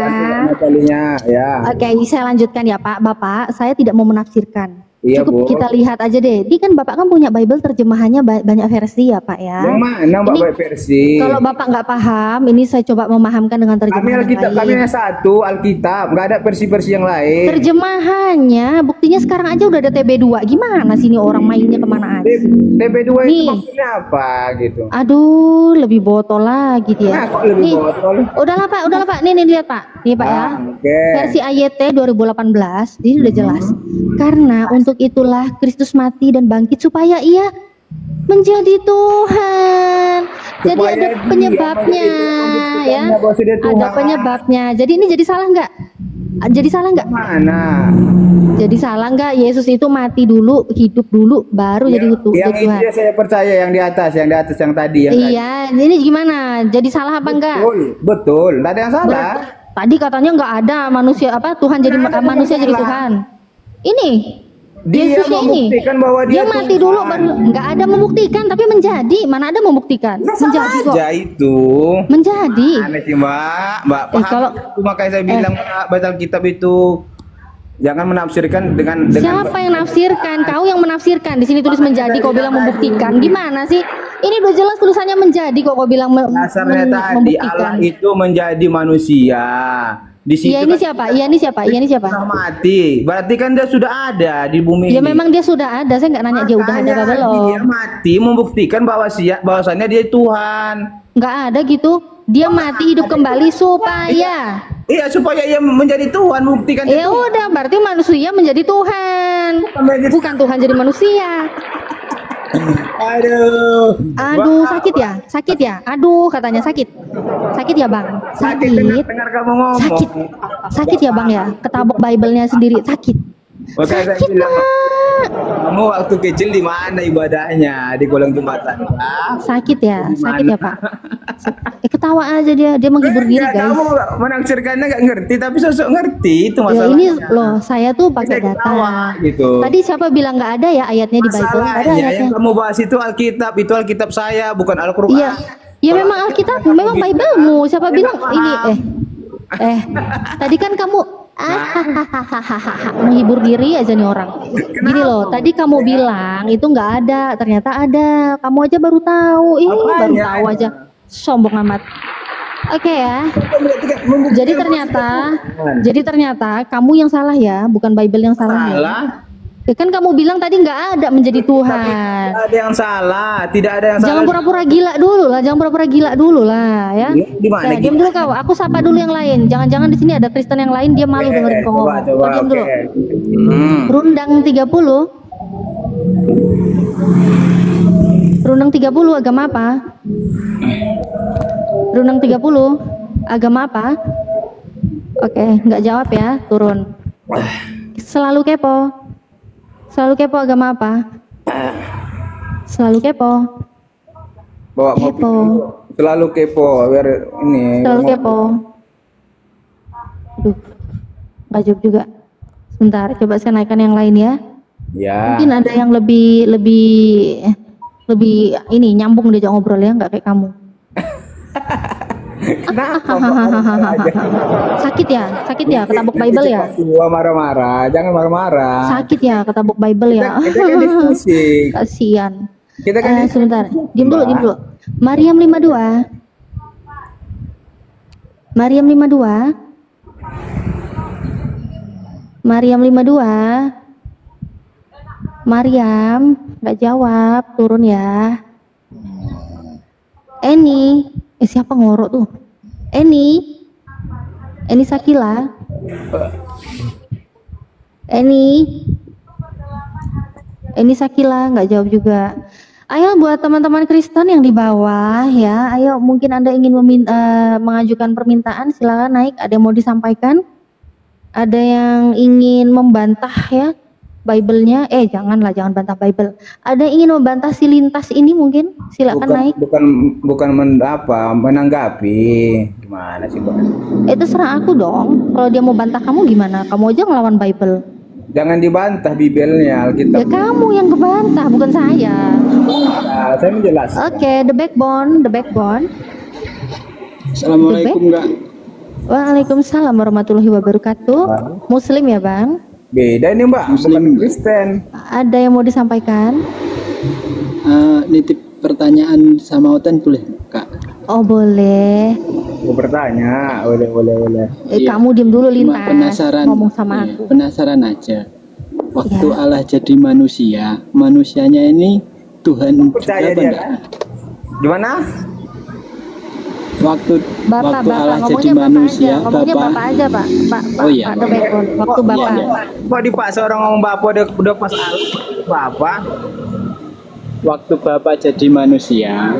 Oke, saya lanjutkan ya Pak. Bapak, saya tidak mau menafsirkan. Cukup kita lihat aja deh. Ini kan Bapak kan punya Bible terjemahannya banyak versi ya Pak ya. Yang mana banyak versi? Kalau Bapak nggak paham, ini saya coba memahamkan dengan terjemahan lain. Kami hanya satu Alkitab, nggak ada versi-versi yang lain. Terjemahannya, buktinya sekarang aja udah ada TB2. Gimana sih ini orang mainnya kemana aja? TB2 itu maksudnya apa gitu? Aduh, lebih botol lagi dia. Nah, kok lebih botol? Udahlah Pak. Nih lihat Pak. Nih Pak ya. Versi AYT 2018, ini udah jelas. Karena untuk itulah Kristus mati dan bangkit supaya ia menjadi Tuhan. Jadi ada penyebabnya ya. Ada penyebabnya. Jadi ini jadi salah nggak? Mana? Jadi salah nggak? Yesus itu mati dulu, hidup dulu, baru jadi Tuhan. Yang itu saya percaya, yang di atas yang tadi. Iya, ini gimana? Jadi salah apa enggak? Betul. Tidak ada yang salah. Tadi katanya nggak ada manusia Tuhan jadi manusia jadi Tuhan. Ini Dia membuktikan bahwa dia mati dulu baru nggak ada membuktikan tapi menjadi. Mana ada membuktikan? Menjadi kok. Itu. Menjadi. Aneh sih Mbak paham kalau itu, makanya saya bilang baca Alkitab itu jangan menafsirkan dengan siapa yang nafsirkan? Kau yang menafsirkan. Di sini tulis menjadi, kau bilang membuktikan. Gimana sih? Ini udah jelas tulisannya menjadi kok kau bilang dasarnya tadi Allah itu menjadi manusia. Di situ ini siapa? Ini siapa? Mati. Berarti kan dia sudah ada di bumi ya ini. memang dia sudah ada. Saya nggak nanya dia udah ada apa belum. Dia mati membuktikan bahwasannya dia Tuhan. Nggak ada gitu. Dia mati hidup kembali supaya. Iya, supaya ia menjadi Tuhan, buktikan. Ya udah, berarti manusia menjadi Tuhan. Bukan Tuhan jadi manusia. Aduh, sakit ya. Aduh, katanya sakit ya bang. Sakit. Dengar kamu ngomong. Sakit ya bang ya. Ketabok Bible-nya sendiri sakit. Sakit Pak. Kamu waktu kecil di mana ibadahnya? Di kolong jembatan? Sakit ya Pak. Ketawa aja dia menghibur diri guys. Kamu menafsirkannya nggak ngerti, tapi sosok ngerti itu masalahnya. Ya ini loh, saya tuh pakai data. Gitu. Tadi siapa bilang nggak ada ya ayatnya di Bible? Nggak ada ayatnya. Yang kamu bahas itu Alkitab saya, bukan Al-Quran. Iya, ya memang Alkitab, memang Bible-mu. Siapa bilang ini? Tadi kan kamu menghibur diri aja nih orang. Gini loh, tadi kamu bilang itu nggak ada, ternyata ada. Kamu aja baru tahu, baru tahu aja. Sombong amat. Oke ya. Jadi ternyata kamu yang salah ya, bukan Bible yang salah. Ya kan kamu bilang tadi nggak ada menjadi Tuhan. Tidak ada yang salah, tidak ada yang salah. Jangan pura-pura gila dulu lah, ya. Gimana? Diam dulu kau. Aku sapa dulu yang lain. Jangan-jangan di sini ada Kristen yang lain dia malu dengerin kau ngomong. Diam dulu. Rundang 30. Rundang 30 agama apa? Rundang 30 agama apa? Oke, nggak jawab ya, turun. Selalu kepo agama apa? Selalu kepo. Selalu kepo biar ini. Selalu kepo. Aduh, nggak jawab juga. Sebentar, coba saya naikkan yang lain ya. Ya. Mungkin ada yang lebih ini nyambung diajak ngobrol ya, nggak kayak kamu. Sakit ya ketabok Bible ya. Marah-marah, jangan marah-marah. Sakit ya ketabok Bible ya. Kita kan diskusi. Kasian. Kita kan sebentar, diam dulu. Mariam 52. Mariam nggak jawab, turun ya. Siapa ngorok tuh? Eni Sakila. Eni Sakila nggak jawab juga. Ayo buat teman-teman Kristen yang di bawah ya, ayo mungkin Anda ingin mengajukan permintaan, silakan naik. Ada yang mau disampaikan? Ada yang ingin membantah ya Bible-nya? Jangan bantah Bible. Ada yang ingin membantah si lintas ini mungkin? Silakan naik. Bukan menanggapi. Gimana sih, Bang? Terserah aku dong. Kalau dia mau bantah kamu gimana? Kamu aja ngelawan Bible. Jangan dibantah Bible-nya, Alkitab. Ya kamu yang kebantah, bukan saya. Saya menjelaskan. Oke, the backbone. Assalamualaikum, Kak. Waalaikumsalam warahmatullahi wabarakatuh. Muslim ya, Bang? Beda ini Mbak, Muslim Kristen. Ada yang mau disampaikan? Nitip pertanyaan sama Oten boleh, Kak? Oh boleh. Mau bertanya, boleh. Kamu diem dulu lintas. Penasaran, ngomong sama aku. Penasaran aja. Waktu Allah jadi manusianya ini Tuhan percaya dia kan? Gimana? Waktu Allah jadi manusia, Bapak aja, Pak. Waktu Bapak. Kok dipaksa orang ngomong Bapak udah pas Bapak? Waktu Bapak jadi manusia,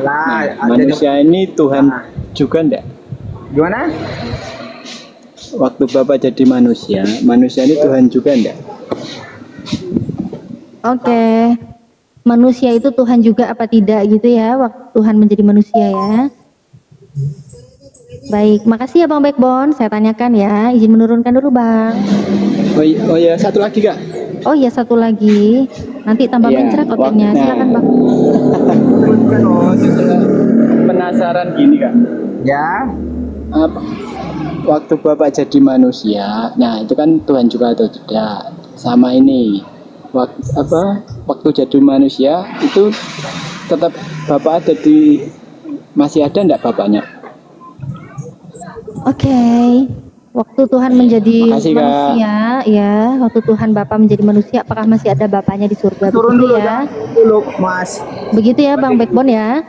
manusia ini Tuhan juga enggak? Gimana? Waktu Bapak jadi manusia ini Tuhan juga enggak? Oke. Manusia itu Tuhan juga apa tidak gitu ya? Waktu Tuhan menjadi manusia ya. Baik, makasih ya Bang Backbone. Saya tanyakan ya, izin menurunkan dulu Bang. Oh iya, satu lagi Kak. Oh iya, satu lagi. Nanti tambah mencret otaknya. Silakan Bang. Penasaran gini Kak. Ya. Waktu Bapak jadi manusia, nah itu kan Tuhan juga atau tidak? Sama ini. Waktu jadi manusia itu tetap Bapak ada masih ada enggak Bapaknya? Oke. Waktu Tuhan menjadi manusia, ya, waktu Tuhan Bapa menjadi manusia, apakah masih ada Bapaknya di surga? Turun begitu dulu ya, Mas. begitu ya Bang Backbone ya.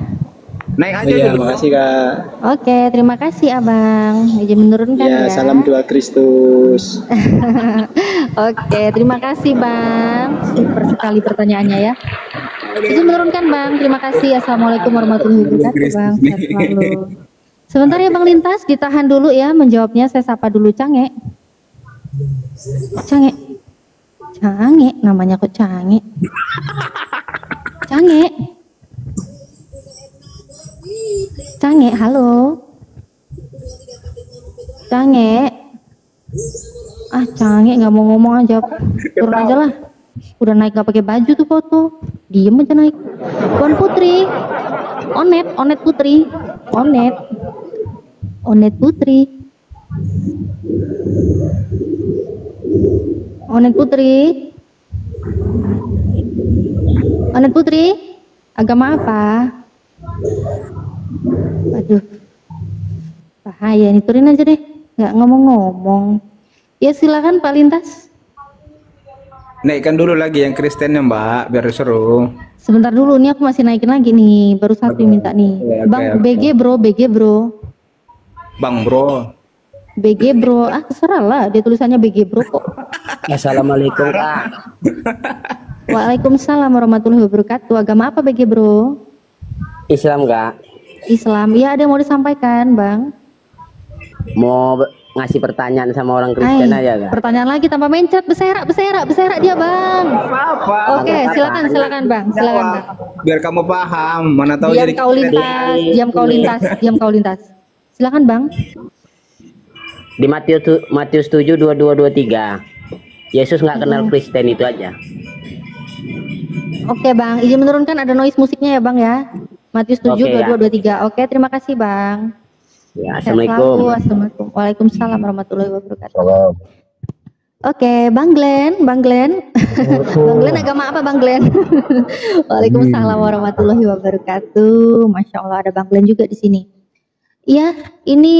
Naik aja dulu. Makasih Kak. Oke, terima kasih Abang. Izin menurunkan ya. Salam doa Kristus. Oke, terima kasih Bang. Super sekali pertanyaannya ya. Izin menurunkan Bang. Terima kasih. Assalamualaikum warahmatullahi wabarakatuh Bang. Sehat selalu. Sebentar ya Bang Lintas, ditahan dulu ya menjawabnya. Saya sapa dulu Cange. Cange. Cange, namanya kok Cange. Cange. Cange, halo. Cange. Ah, Cange nggak mau ngomong aja. Turun aja lah. Udah naik gak pakai baju tuh foto. Diem aja naik. Tuan Putri. Onet Putri. Onet Putri. Onet Putri. Agama apa? Aduh, bahaya nih, turunin aja deh, nggak ngomong-ngomong. Ya silakan Pak Lintas. Naikkan dulu lagi yang Kristennya Mbak, biar seru. Sebentar dulu, nih aku masih naikin lagi nih, baru satu yang minta nih. Bang, BG bro. Bang bro. BG bro, terserah lah, dia tulisannya BG bro kok. Assalamualaikum Kak. Waalaikumsalam warahmatullahi wabarakatuh. Agama apa BG bro? Islam Kak. Islam, ya ada yang mau disampaikan Bang? Mau ngasih pertanyaan sama orang Kristen aja Kak. Pertanyaan lagi tanpa mencet, beserak dia Bang. Apa? Oke, silakan Bang, silakan Bang. Biar kamu paham, mana tahu diam kau lintas. Silakan Bang. Di Matius 7 22-23. Yesus nggak kenal Kristen, itu aja. Oke Bang, izin menurunkan ada noise musiknya ya Bang ya. Matius 7 22-23. Oke, terima kasih Bang. Ya, assalamualaikum. Waalaikumsalam warahmatullahi wabarakatuh. Oke, Bang Glenn. Bang Glenn agama apa Bang Glenn? Waalaikumsalam warahmatullahi wabarakatuh. Masya Allah ada Bang Glenn juga di sini. Iya, ini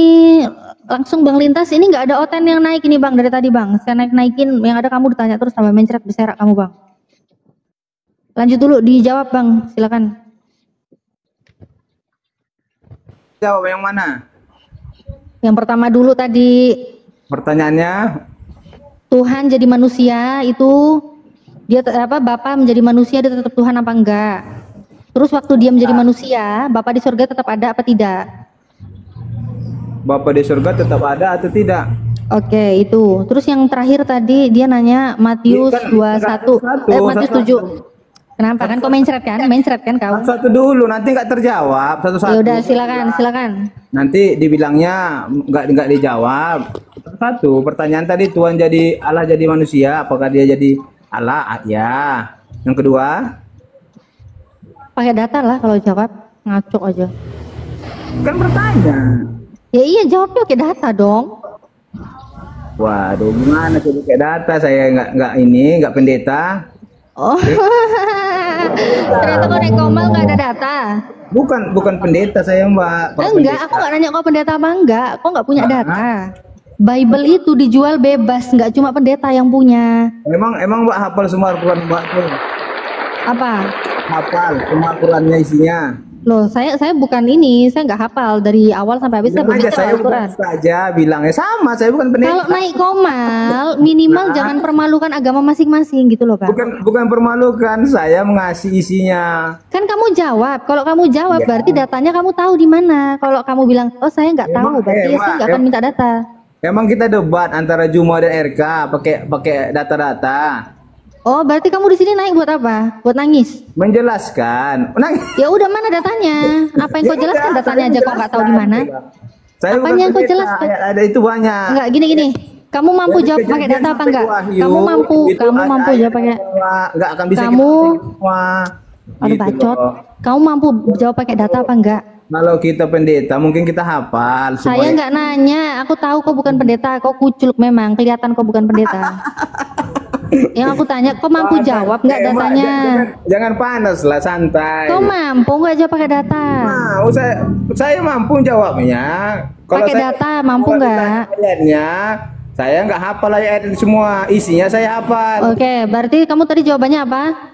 langsung Bang Lintas. Ini nggak ada oten yang naik ini Bang dari tadi Bang. Saya naikin, yang ada kamu ditanya terus tambah mencret beserak kamu Bang. Lanjut dulu dijawab Bang, silakan. Jawab yang mana? Yang pertama dulu tadi. Pertanyaannya, Tuhan jadi manusia itu dia Bapa menjadi manusia dia tetap Tuhan apa enggak? Terus waktu dia menjadi manusia, Bapa di surga tetap ada apa tidak? Bapa di surga tetap ada atau tidak? Oke, itu. Terus yang terakhir tadi dia nanya Matius 21, Matius 7. Kenapa? Kan kau mencret kan kau? Satu dulu, nanti nggak terjawab satu-satu. Ya udah, silakan. Nanti dibilangnya nggak dijawab. Satu pertanyaan tadi, Tuhan jadi Allah jadi manusia, apakah dia jadi Allah? Ya. Yang kedua, pakai data lah kalau jawab, ngaco aja. Kan bertanya. Ya iya, jawabnya pakai data dong. Waduh, gimana sih pakai data? Saya nggak pendeta. Oh, ternyata kau naik Komal nggak ada data. Bukan pendeta saya Mbak. Enggak, aku nggak nanya kau pendeta apa enggak. Kau nggak punya data. Bible itu dijual bebas, nggak cuma pendeta yang punya. Emang Mbak hafal semua Al-Quran Mbak tuh? Apa? Hafal semua Al-Qurannya isinya. Loh, saya bukan ini, saya nggak hafal dari awal sampai habis. Saya bukan saja bilangnya sama, saya bukan pendeta. Kalau naik Komal, minimal jangan permalukan agama masing-masing gitu loh, Pak. Bukan permalukan, saya mengasih isinya. Kan kamu jawab, kalau kamu jawab berarti datanya kamu tahu di mana. Kalau kamu bilang, oh saya nggak tahu, berarti saya nggak akan minta data. Emang kita debat antara Juma dan RK pakai data-data. Oh, berarti kamu di sini naik buat apa? Buat nangis? Menjelaskan. Nangis. Ya udah, mana datanya? Apa yang kau jelaskan datanya aja kok nggak tahu di mana? Saya apanya yang kau jelaskan? Ada itu banyak. Enggak, gini. Kamu mampu jawab pakai data apa enggak? Kamu mampu jawab pakai enggak akan bisa kamu semua. Aduh bacot. Kamu mampu jawab pakai data apa enggak? Kalau kita pendeta mungkin kita hafal. Saya nggak nanya, aku tahu kau bukan pendeta, kau kuculuk memang, kelihatan kau bukan pendeta. Yang aku tanya, kau mampu jawab nggak datanya? Jangan panas lah, santai. Kau mampu nggak jawab pakai data? Mau, saya mampu jawabnya. Pakai data mampu nggak? Ayatnya, saya nggak hafal ayat itu semua, isinya saya hafal. Oke, berarti kamu tadi jawabannya apa?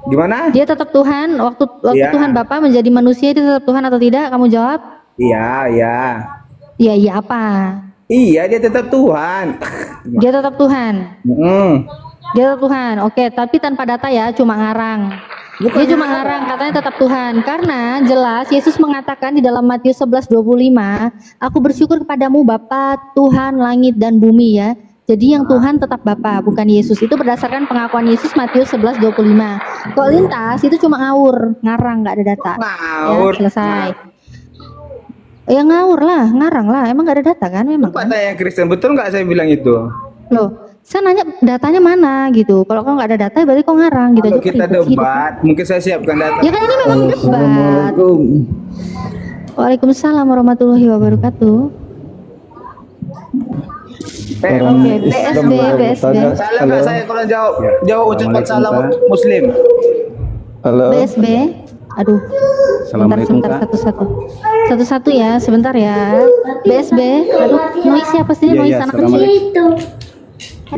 Gimana? Dia tetap Tuhan, waktu Ya. Tuhan Bapa menjadi manusia dia tetap Tuhan atau tidak? Kamu jawab? Iya, iya. Iya, iya apa? Iya, dia tetap Tuhan. Dia tetap Tuhan. Dia tetap Tuhan. Oke, tapi tanpa data ya, cuma ngarang. Dia cuma ngarang, katanya tetap Tuhan. Karena jelas Yesus mengatakan di dalam Matius 11:25, aku bersyukur kepadamu Bapa Tuhan langit dan bumi ya. Jadi yang Tuhan tetap Bapa, bukan Yesus. Itu berdasarkan pengakuan Yesus Matius 11:25. Kok lintas itu cuma ngawur, ngarang, nggak ada data. Ngawur. Ya, selesai. Ya ngawur lah, ngarang lah. Emang nggak ada data kan? Memang. Pak tanya Kristen, betul nggak saya bilang itu? Loh, saya nanya datanya mana gitu. Kalau kau nggak ada data, berarti kau ngarang gitu. Kalau kita debat, mungkin saya siapkan data. Ya kan ini memang debat. Waalaikumsalam warahmatullahi wabarakatuh. Oke, BSB. Salah nggak saya kalau jawab ucapan salam Muslim? Halo. BSB. Aduh. Sebentar, satu-satu ya, sebentar ya. BSB. Aduh, noise apa sih? Noise anak kecil.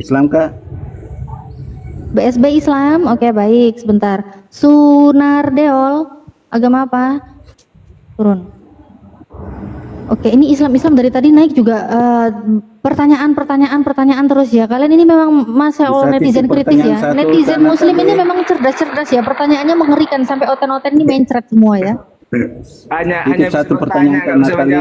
Islam kak? BSB Islam. Oke, baik. Sebentar. Sunardeol. Agama apa? Turun. Oke, ini Islam dari tadi naik juga pertanyaan terus ya. Kalian ini memang masalah netizen kritis ya. Netizen Muslim ini memang cerdas ya. Pertanyaannya mengerikan sampai oten-oten ini mencret semua ya. Hanya satu pertanyaan kali.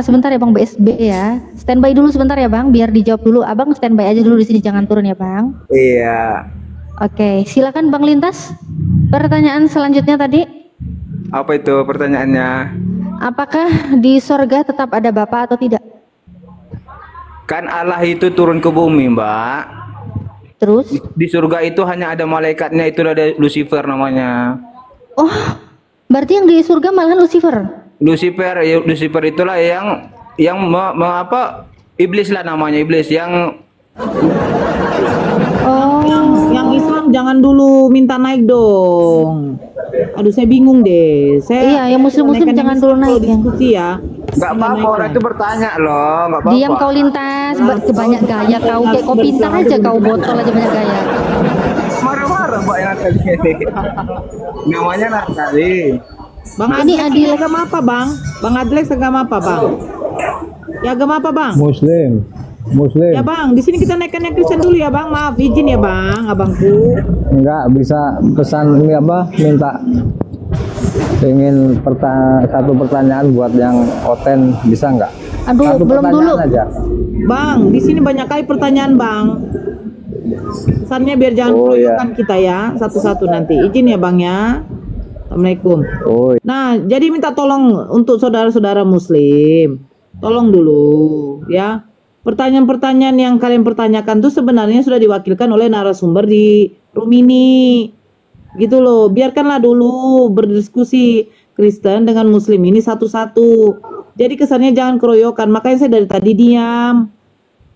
Sebentar ya Bang BSB ya. Standby dulu sebentar ya Bang, biar dijawab dulu. Abang standby aja dulu di sini, jangan turun ya Bang. Iya. Oke, silakan Bang Lintas. Pertanyaan selanjutnya tadi. Apa itu pertanyaannya? Apakah di sorga tetap ada Bapa atau tidak? Kan Allah itu turun ke bumi, Mbak. Terus? Di surga itu hanya ada malaikatnya, itu ada Lucifer namanya. Oh, berarti yang di surga malahan Lucifer? Lucifer itulah yang iblis lah namanya, iblis yang. Oh, yang Islam jangan dulu minta naik dong. Aduh, saya bingung deh. Iya, yang Muslim jangan dulu naik. Diskusi ya. Gak apa-apa, orang itu bertanya loh, gak apa-apa. Diam kau Lintas, banyak gaya kau, kayak kau pintar aja kau, botol aja banyak gaya. Marah-marah Mbak yang tadi. Namanya Natali. Bang Adil agama apa Bang? Bang Adlex agama apa Bang? Ya agama apa Bang? Muslim. Ya Bang, di sini kita naikkan yang Kristen dulu ya Bang. Maaf, izin ya Bang, abangku. Enggak bisa pesan ini apa? Minta ingin satu pertanyaan buat yang Oten, bisa nggak? Aduh, satu belum dulu. Aja. Bang, di sini banyak kali pertanyaan Bang. Pesannya biar jangan keroyokan kita ya, satu-satu nanti. Izin ya Bang ya. Assalamualaikum. Nah, jadi minta tolong untuk saudara-saudara Muslim, tolong dulu ya. Pertanyaan-pertanyaan yang kalian pertanyakan tuh sebenarnya sudah diwakilkan oleh narasumber di room ini. Gitu loh, biarkanlah dulu berdiskusi Kristen dengan Muslim ini satu-satu. Jadi kesannya jangan keroyokan, makanya saya dari tadi diam.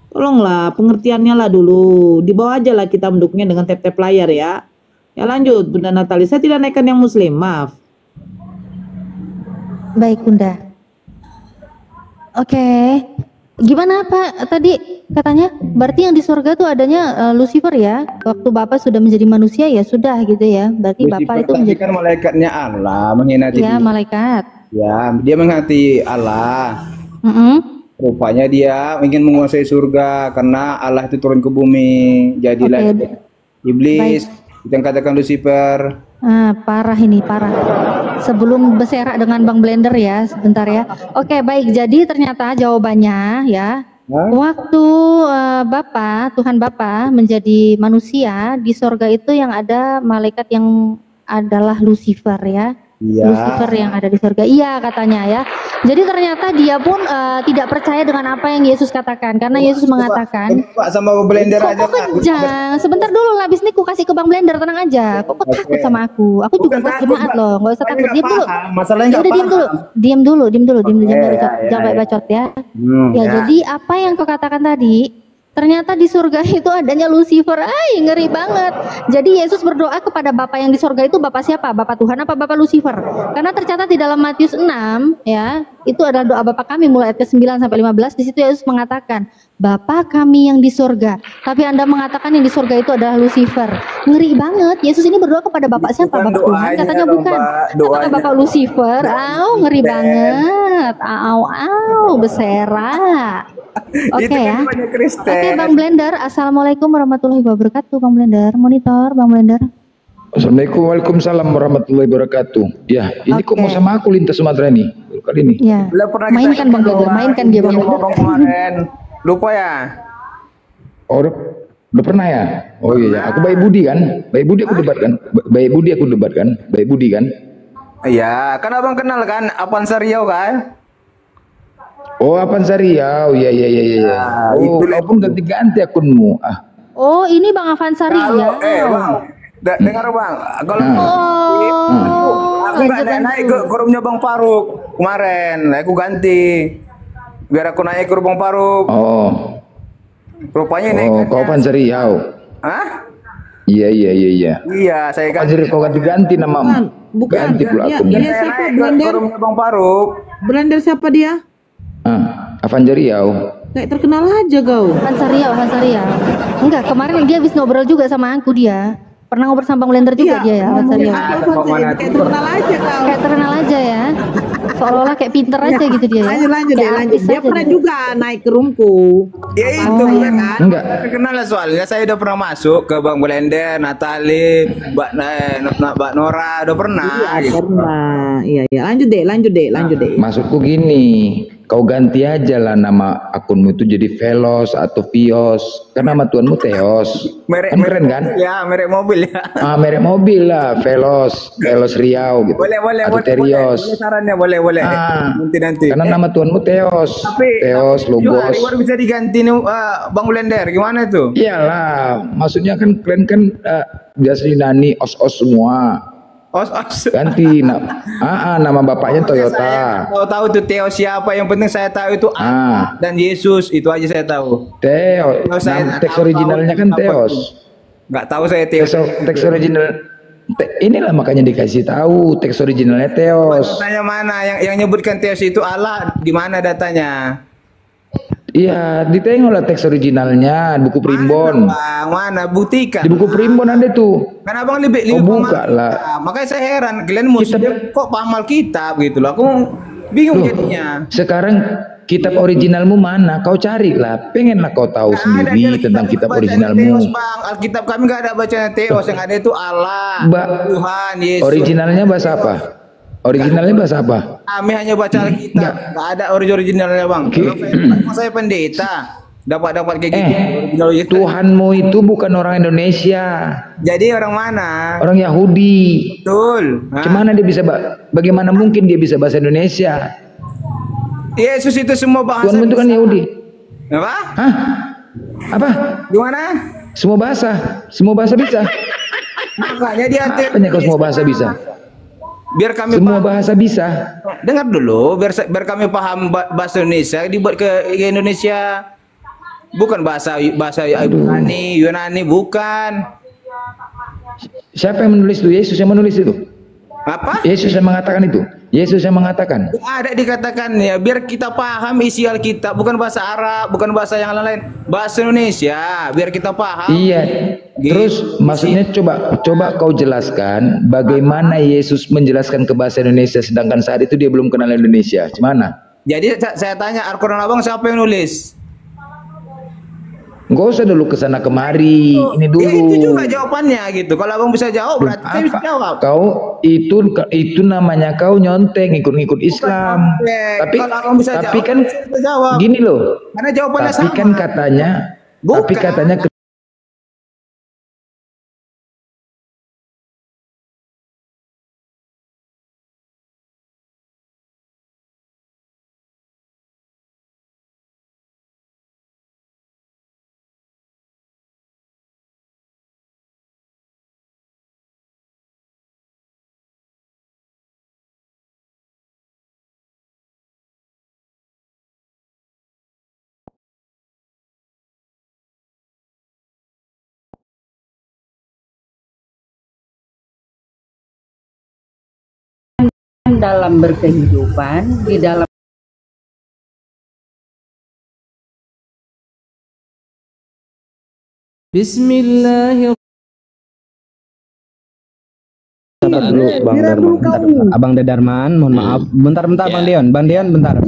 Tolonglah pengertiannya lah dulu. Di bawah aja lah kita mendukungnya dengan tap-tap layar ya. Ya lanjut Bunda Natali, saya tidak naikkan yang Muslim, maaf. Baik Bunda. Oke. Gimana Pak tadi katanya? Berarti yang di surga tuh adanya Lucifer ya. Waktu Bapak sudah menjadi manusia ya sudah gitu ya. Berarti Lucifer Bapak itu menjadi kan malaikatnya Allah, mengkhianati. Ya, malaikat. Ya, dia mengkhianati Allah. Rupanya dia ingin menguasai surga karena Allah itu turun ke bumi. Jadilah iblis. Yang katakan Lucifer. Parah ini, parah. Sebelum berserak dengan Bang Blender ya, sebentar ya. Oke, baik. Jadi ternyata jawabannya ya, waktu Tuhan Bapa menjadi manusia di sorga itu yang ada malaikat yang adalah Lucifer ya. Iya. Lucifer yang ada di surga. Iya katanya ya. Jadi ternyata dia pun tidak percaya dengan apa yang Yesus katakan, karena Yesus mengatakan, Pak sama blender aja. kok kencang. Sebentar dulu lah, habis ini ku kasih ke Bang Blender, tenang aja. Kok takut sama aku? Aku juga pas jemaat loh, nggak usah takut. Diam dulu. Masalahnya Udah diam dulu. Jangan baik bacot ya. Ya, jadi apa yang kau katakan tadi? Ternyata di surga itu adanya Lucifer. Ngeri banget. Jadi Yesus berdoa kepada Bapa yang di surga itu, Bapa siapa? Bapa Tuhan apa Bapa Lucifer? Karena tercatat di dalam Matius 6 ya, itu adalah doa Bapa kami mulai ayat ke-9 sampai 15. Di situ Yesus mengatakan, Bapa kami yang di surga. Tapi Anda mengatakan yang di surga itu adalah Lucifer. Ngeri banget. Yesus ini berdoa kepada Bapak siapa? Bapak Tuhan? Katanya bukan. Apakah Bapak Lucifer? Ngeri banget. Beserak. Oke ya. Oke, Bang Blender. Assalamualaikum warahmatullahi wabarakatuh. Bang Blender, monitor Bang Blender. Assalamualaikum, waalaikumsalam warahmatullahi wabarakatuh. Ya, ini kok mau sama aku lintas Sumatera nih kali ini. Ya. Mainkan Bang Blender, mainkan dia Bang Blender. Lupa ya? Oh, udah pernah ya? Oh iya, aku Baik Budi kan? Baik Budi aku debat kan? Baik Budi kan? Iya, kan abang kenal kan? Avanza Riau kan? Oh, Avanza Riau, iya. Oh, kau pun ganti-ganti akunmu. Oh, ini Bang Avanza Riau. Bang, dengar bang, kalau aku nggak naik ke rumahnya Bang Faruk kemarin, aku ganti, biar aku naik ke rumah Bang Faruk. Oh, rupanya ini. Oh, kau Avanza Riau. Hah? Iya. Iya, saya ganti. Kau ganti nama. Bukan. Ganti pula akunnya. Dia siapa? Blender. Bang Faruk. Blender siapa dia? Avanza Riau. Kayak terkenal aja kau. Avanza Riau. Enggak, kemarin dia habis ngobrol juga sama aku dia. Pernah ngobrol sama Bang Blender juga dia ya, Avanza Riau. Kayak terkenal aja kau. Kayak terkenal aja ya. Seolah-olah kayak pinter aja gitu dia. Lanjut. Dia pernah juga naik ke rumku. Ya itu kan. Enggak. Terkenal lah soalnya saya udah pernah masuk ke Bang Blender, Natali, Mbak Nora, udah pernah. Iya, pernah. Iya. Lanjut deh. Maksudku gini, kau ganti aja lah nama akunmu itu jadi Velos atau Vios, karena nama Tuhanmu Theos. Kan keren kan? Ya, merek mobil ya. Merek mobil lah, Velos Riau gitu. Boleh. Atau Terios. Boleh sarannya, boleh. Nanti. Karena nama Tuhanmu Theos. Theos, Logos. Baru bisa diganti nih Bang Blender, gimana tuh? Iyalah, maksudnya kan kalian kan biasa dinani os semua. Os. Ganti nama bapaknya Toyota. Saya tahu tuh Theo siapa, yang penting saya tahu itu dan Yesus, itu aja saya tahu. Theo, teks originalnya kan Theos. Nggak tahu saya Theo. Teks original inilah makanya dikasih tahu teks originalnya Theos. Datanya mana yang nyebutkan Theos itu Allah, di mana datanya? Iya, ditengoklah teks originalnya buku Primbon. Mana buktikan? Di buku Primbon ada tuh. Kan abang lebih buka lah. Makanya saya heran, kalian muslim kok pamal kitab gitu loh. Aku bingung jadinya. Sekarang kitab originalmu mana? Kau carilah. Pengenlah kau tahu sendiri tentang kitab originalmu. Bang, Alkitab kami nggak ada bacanya Theos, yang ada itu Allah, Tuhan, Yesus. Originalnya bahasa apa? Originalnya bahasa apa? Kami hanya baca Alkitab, nggak ada originalnya bang. Kalau saya pendeta, dapat kayak gitu. Tuhanmu itu bukan orang Indonesia. Jadi orang mana? Orang Yahudi. Betul. Gimana dia bisa? Bagaimana mungkin dia bisa bahasa Indonesia? Yesus itu semua bahasa. Tuhanmu itu kan Yahudi. Apa? Hah? Apa? Gimana? Semua bahasa bisa. Makanya dia. Apanya kau semua bahasa bisa? Biar kami semua paham. bahasa bisa. Dengar dulu, biar kami paham bahasa Indonesia dibuat ke Indonesia. Bukan bahasa Yunani bukan. Siapa yang menulis itu? Yesus yang menulis itu. Apa? Yesus yang mengatakan itu. Yesus yang mengatakan. Ada dikatakan ya, biar kita paham isi Alkitab, bukan bahasa Arab, bukan bahasa yang lain, bahasa Indonesia, biar kita paham. Iya. Terus maksudnya coba kau jelaskan bagaimana Yesus menjelaskan ke bahasa Indonesia sedangkan saat itu dia belum kenal Indonesia. Gimana? Jadi saya tanya, Al-Quran abang siapa yang nulis? Nggak usah dulu kesana kemari, ini dulu. Ya, itu juga jawabannya gitu. Kalau abang bisa jawab, berarti saya bisa jawab. Kau itu namanya kau nyontek, ngikut Islam. Tapi kalau abang bisa tapi jawab, kan bisa jawab. Gini loh. Karena jawabannya tapi sama. kan katanya, tapi katanya dalam berkehidupan, di dalam Bismillahirrahmanirrahim. Abang Dadarman, mohon maaf. Bentar, Bang Dion, bentar.